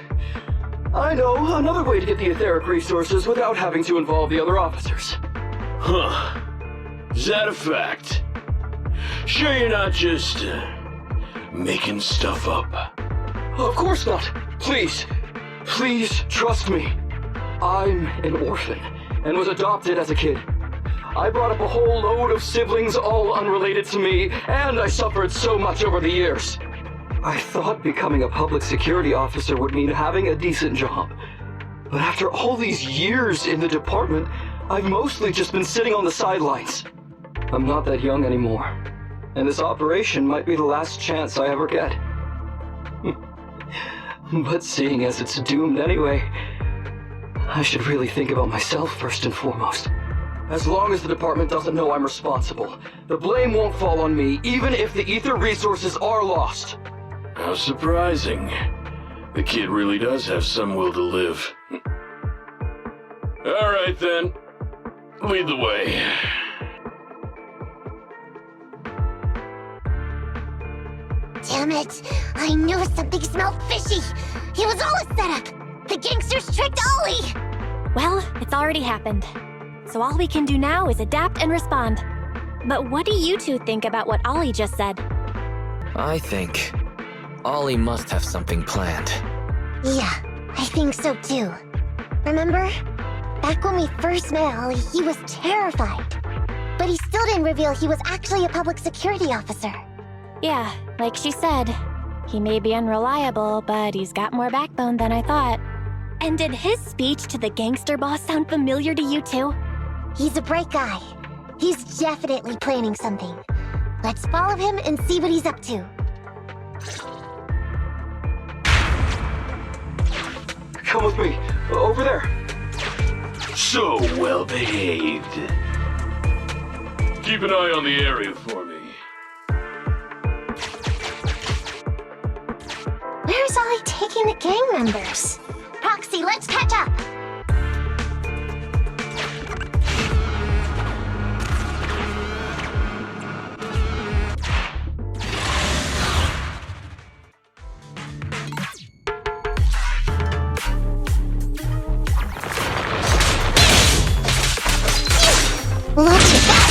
[SPEAKER 6] I know another way to get the etheric resources without having to involve the other officers.
[SPEAKER 9] Huh. Is that a fact? Sure you're not just, making stuff up?
[SPEAKER 6] Of course not. Please trust me. I'm an orphan and was adopted as a kid. I brought up a whole load of siblings all unrelated to me, and I suffered so much over the years. I thought becoming a public security officer would mean having a decent job. But after all these years in the department, I've mostly just been sitting on the sidelines. I'm not that young anymore, and this operation might be the last chance I ever get. But seeing as it's doomed anyway, I should really think about myself first and foremost. As long as the department doesn't know I'm responsible, the blame won't fall on me, even if the ether resources are lost.
[SPEAKER 9] How surprising. The kid really does have some will to live. All right then. Lead the way.
[SPEAKER 1] Damn it! I knew something smelled fishy! It was all a setup! The gangsters tricked Ollie!
[SPEAKER 2] Well, it's already happened. So all we can do now is adapt and respond. But what do you two think about what Ollie just said?
[SPEAKER 3] I think Ollie must have something planned.
[SPEAKER 1] Yeah, I think so too. Remember? Back when we first met Ollie, he was terrified. But he still didn't reveal he was actually a public security officer.
[SPEAKER 2] Yeah, like she said, he may be unreliable, but he's got more backbone than I thought. And did his speech to the gangster boss sound familiar to you too?
[SPEAKER 1] He's a bright guy. He's definitely planning something. Let's follow him and see what he's up to.
[SPEAKER 6] Come with me. Over there.
[SPEAKER 9] So well behaved. Keep an eye on the area for me.
[SPEAKER 1] Where's Ollie taking the gang members? Proxy, let's catch up! Look at that!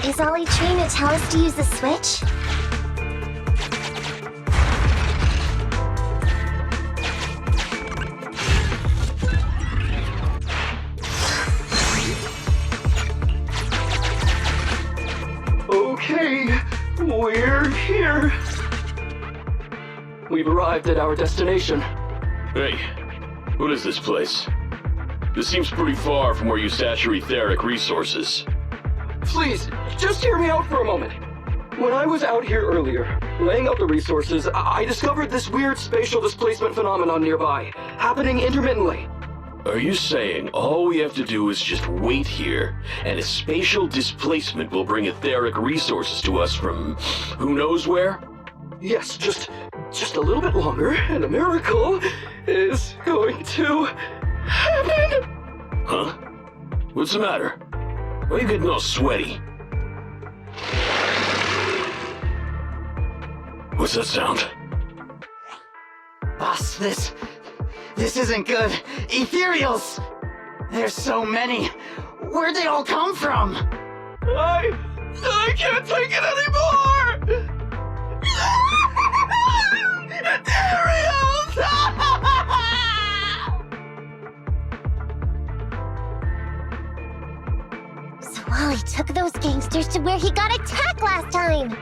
[SPEAKER 1] Is Ollie trying to tell us to use the switch?
[SPEAKER 6] Okay, we're here. We've arrived at our destination.
[SPEAKER 9] Hey, what is this place? This seems pretty far from where you stash your etheric resources.
[SPEAKER 6] Please, just hear me out for a moment. When I was out here earlier, laying out the resources, I discovered this weird spatial displacement phenomenon nearby, happening intermittently.
[SPEAKER 9] Are you saying all we have to do is just wait here, and a spatial displacement will bring etheric resources to us from who knows where?
[SPEAKER 6] Yes, just a little bit longer, and a miracle is going to happen!
[SPEAKER 9] Huh? What's the matter? Why are you getting all sweaty? What's that sound?
[SPEAKER 13] Boss, this isn't good. Ethereals! There's so many. Where'd they all come from?
[SPEAKER 6] I can't take it anymore! Ethereals!
[SPEAKER 1] So Ollie took those gangsters to where he got attacked last time!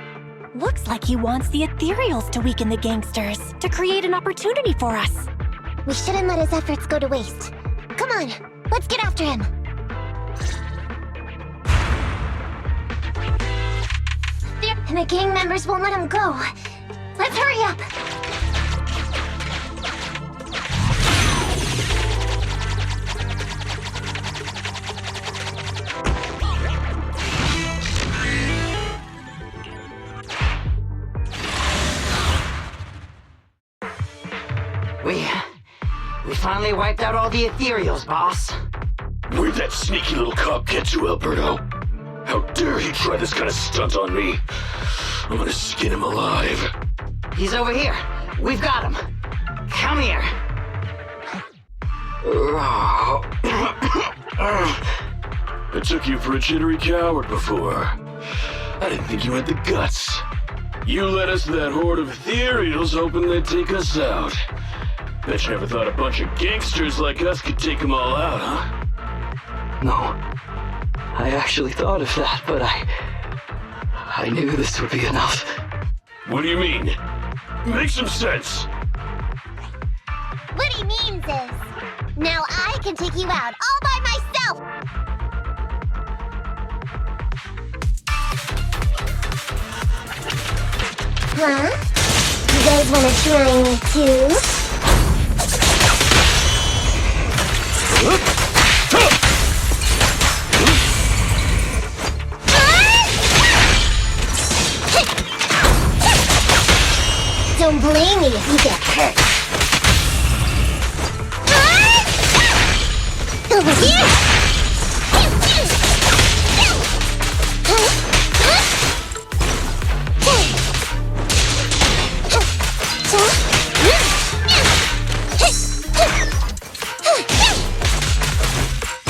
[SPEAKER 2] Looks like he wants the Ethereals to weaken the gangsters, to create an opportunity for us.
[SPEAKER 1] We shouldn't let his efforts go to waste. Come on, let's get after him! And the gang members won't let him go. Let's hurry up!
[SPEAKER 13] We finally wiped out all the ethereals, boss.
[SPEAKER 9] Where'd that sneaky little cop get to, Alberto? How dare he try this kind of stunt on me? I'm gonna skin him alive.
[SPEAKER 13] He's over here. We've got him. Come here.
[SPEAKER 9] I took you for a jittery coward before. I didn't think you had the guts. You led us to that horde of ethereals hoping they'd take us out. Bet you never thought a bunch of gangsters like us could take them all out, huh?
[SPEAKER 6] No. I actually thought of that, but I knew this would be enough.
[SPEAKER 9] What do you mean? Make some sense.
[SPEAKER 1] What he means is, now I can take you out all by myself! Huh? You guys wanna try me too? Don't blame me if you get hurt. Over here!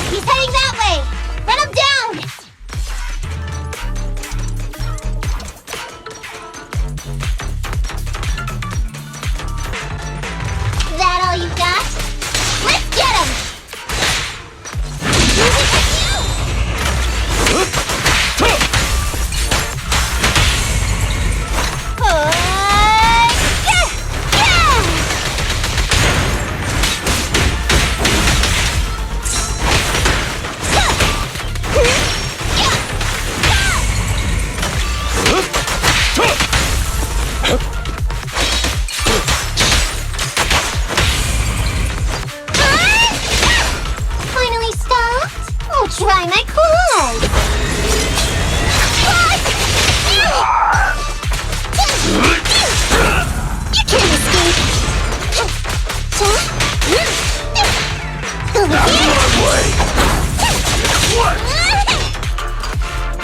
[SPEAKER 1] He's heading that way! Run him down! That all you got? Let's get him! Finally stopped? Oh, try my claws! You can't escape! Over here!
[SPEAKER 9] Way. What?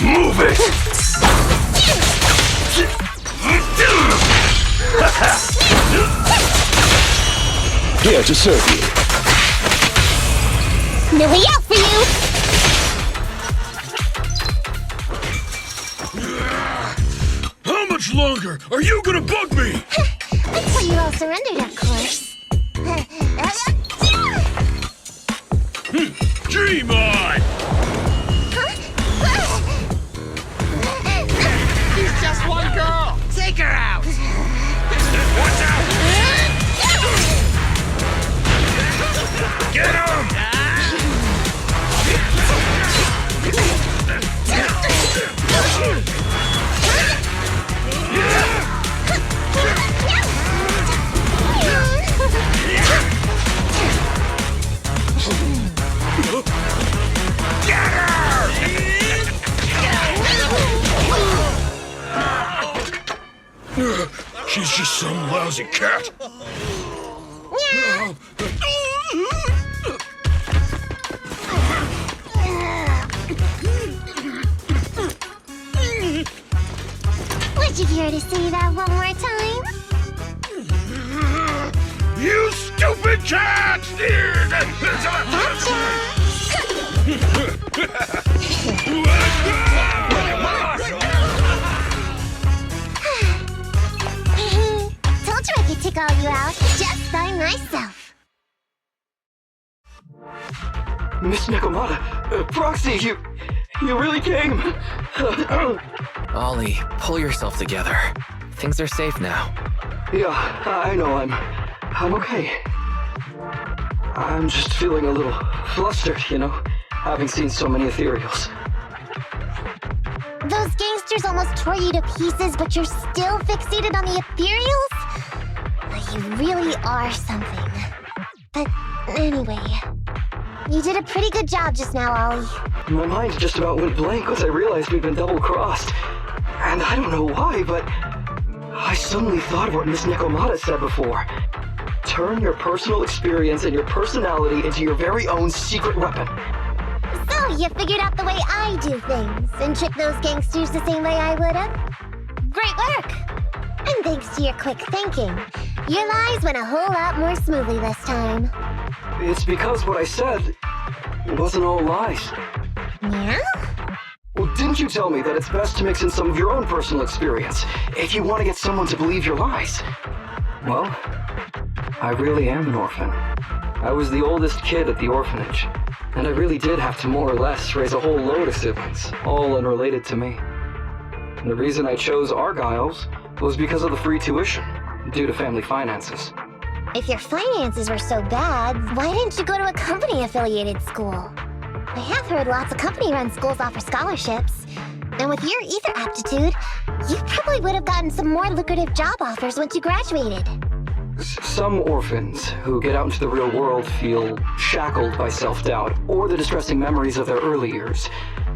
[SPEAKER 9] Move it! Here to serve you.
[SPEAKER 1] No way out for you!
[SPEAKER 9] How much longer are you gonna bug me?
[SPEAKER 1] Until you all surrendered, of course.
[SPEAKER 9] Dream on!
[SPEAKER 14] She's just one girl! Take her out!
[SPEAKER 9] Watch out! Get him! She's just some lousy cat.
[SPEAKER 1] Would you care to say that one more time?
[SPEAKER 9] You stupid cat!
[SPEAKER 1] Told you I could take all you out just by myself.
[SPEAKER 6] Miss Nekomata, Proxy, you really came.
[SPEAKER 3] Ollie, pull yourself together. Things are safe now.
[SPEAKER 6] Yeah, I know, I'm okay. I'm just feeling a little flustered, you know, having seen so many ethereals.
[SPEAKER 1] Those gangsters almost tore you to pieces, but you're still fixated on the ethereals? You really are something. But anyway, you did a pretty good job just now, Ollie.
[SPEAKER 6] My mind just about went blank once I realized we'd been double-crossed. And I don't know why, but I suddenly thought of what Miss Nekomata said before. Turn your personal experience and your personality into your very own secret weapon.
[SPEAKER 1] So, you figured out the way I do things, and tricked those gangsters the same way I would've? Great work! And thanks to your quick thinking, your lies went a whole lot more smoothly this time.
[SPEAKER 6] It's because what I said wasn't all lies.
[SPEAKER 1] Yeah?
[SPEAKER 6] Well, didn't you tell me that it's best to mix in some of your own personal experience if you want to get someone to believe your lies? Well, I really am an orphan. I was the oldest kid at the orphanage, and I really did have to more or less raise a whole load of siblings, all unrelated to me. And the reason I chose Argyle's was because of the free tuition, due to family finances.
[SPEAKER 1] If your finances were so bad, why didn't you go to a company-affiliated school? I have heard lots of company-run schools offer scholarships. And with your ether aptitude, you probably would have gotten some more lucrative job offers once you graduated.
[SPEAKER 6] Some orphans who get out into the real world feel shackled by self-doubt or the distressing memories of their early years,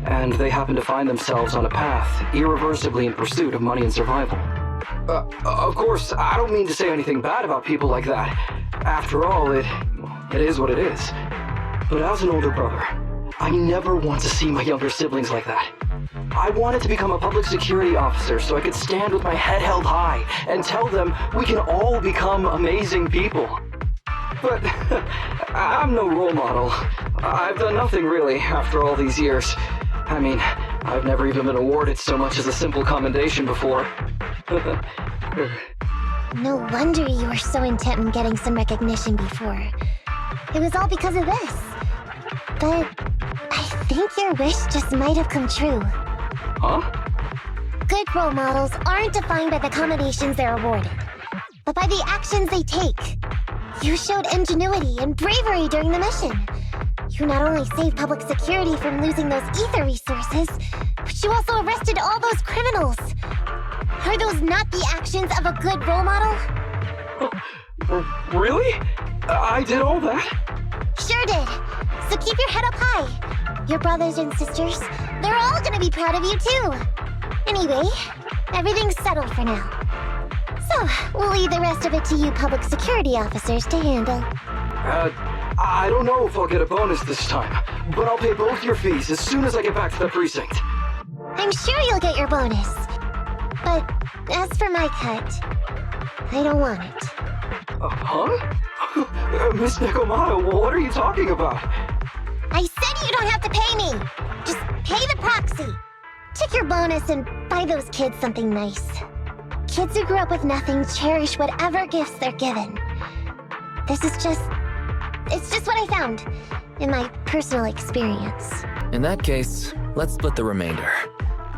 [SPEAKER 6] and they happen to find themselves on a path irreversibly in pursuit of money and survival. Of course, I don't mean to say anything bad about people like that. After all, it is what it is. But as an older brother, I never want to see my younger siblings like that. I wanted to become a public security officer so I could stand with my head held high and tell them we can all become amazing people. But I'm no role model. I've done nothing really after all these years. I mean, I've never even been awarded so much as a simple commendation before.
[SPEAKER 1] No wonder you were so intent on getting some recognition before. It was all because of this. But I think your wish just might have come true.
[SPEAKER 6] Huh?
[SPEAKER 1] Good role models aren't defined by the accommodations they're awarded, but by the actions they take. You showed ingenuity and bravery during the mission. You not only saved public security from losing those ether resources, but you also arrested all those criminals. Are those not the actions of a good role model?
[SPEAKER 6] Really? I did all that?
[SPEAKER 1] Sure did. So keep your head up high. Your brothers and sisters, they're all gonna be proud of you too. Anyway, everything's settled for now. So, we'll leave the rest of it to you public security officers to handle.
[SPEAKER 6] I don't know if I'll get a bonus this time, but I'll pay both your fees as soon as I get back to the precinct.
[SPEAKER 1] I'm sure you'll get your bonus. But as for my cut, I don't want it.
[SPEAKER 6] Huh? Miss Nekomata, what are you talking about?
[SPEAKER 1] I said you don't have to pay me! Just pay the proxy! Take your bonus and buy those kids something nice. Kids who grew up with nothing cherish whatever gifts they're given. It's just what I found in my personal experience.
[SPEAKER 3] In that case, let's split the remainder.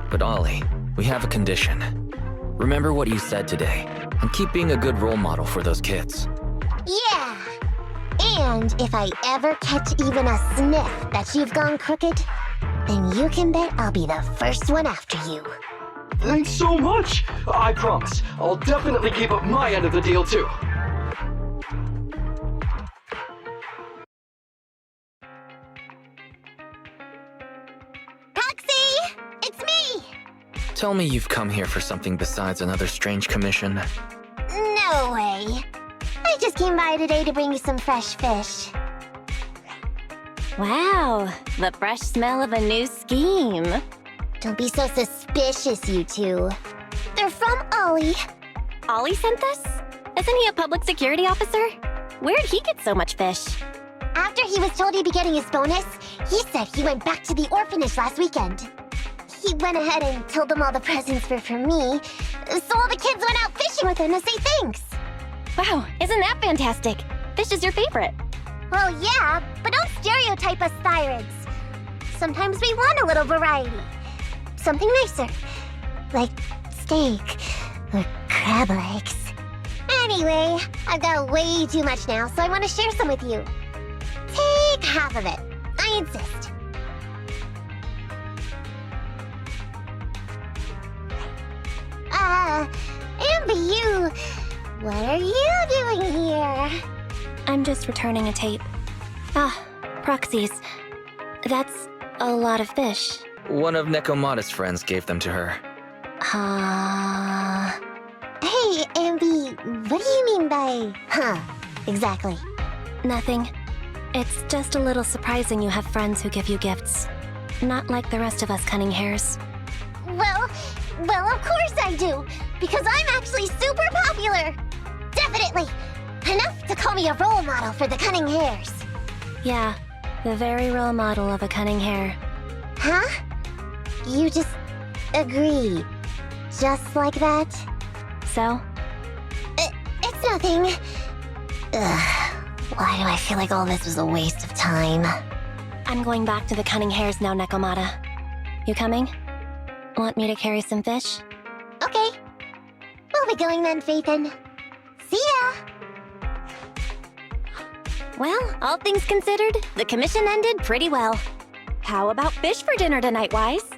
[SPEAKER 3] But Ollie, we have a condition. Remember what you said today, and keep being a good role model for those kids.
[SPEAKER 1] Yeah! And if I ever catch even a sniff that you've gone crooked, then you can bet I'll be the first one after you.
[SPEAKER 6] Thanks so much! I promise, I'll definitely keep up my end of the deal too.
[SPEAKER 1] Proxy! It's me!
[SPEAKER 3] Tell me you've come here for something besides another strange commission.
[SPEAKER 1] No way. I just came by today to bring you some fresh fish.
[SPEAKER 2] Wow, the fresh smell of a new scheme.
[SPEAKER 1] Don't be so suspicious, you two. They're from Ollie.
[SPEAKER 2] Ollie sent this? Isn't he a public security officer? Where'd he get so much fish?
[SPEAKER 1] After he was told he'd be getting his bonus, he said he went back to the orphanage last weekend. He went ahead and told them all the presents were for me, so all the kids went out fishing with him to say thanks.
[SPEAKER 2] Wow, isn't that fantastic? Fish is your favorite.
[SPEAKER 1] Well, yeah, but don't stereotype us thyroids. Sometimes we want a little variety. Something nicer, like steak or crab legs. Anyway, I've got way too much now, so I want to share some with you. Take half of it. I insist. Amber, what are you doing here?
[SPEAKER 2] I'm just returning a tape. Ah, proxies. That's a lot of fish.
[SPEAKER 3] One of Nekomata's friends gave them to her.
[SPEAKER 1] Hey, Amby, what do you mean by, huh? exactly?
[SPEAKER 2] Nothing. It's just a little surprising you have friends who give you gifts. Not like the rest of us cunning hares.
[SPEAKER 1] Well, of course I do! Because I'm actually super popular! Definitely! Enough to call me a role model for the cunning hares.
[SPEAKER 2] Yeah, the very role model of a cunning hare.
[SPEAKER 1] Huh? You just agree. Just like that?
[SPEAKER 2] So?
[SPEAKER 1] It's nothing. Ugh. Why do I feel like all this was a waste of time?
[SPEAKER 2] I'm going back to the cunning hares now, Nekomata. You coming? Want me to carry some fish?
[SPEAKER 1] Okay. We'll be going then, Phaethon. See ya!
[SPEAKER 2] Well, all things considered, the commission ended pretty well. How about fish for dinner tonight, Wise?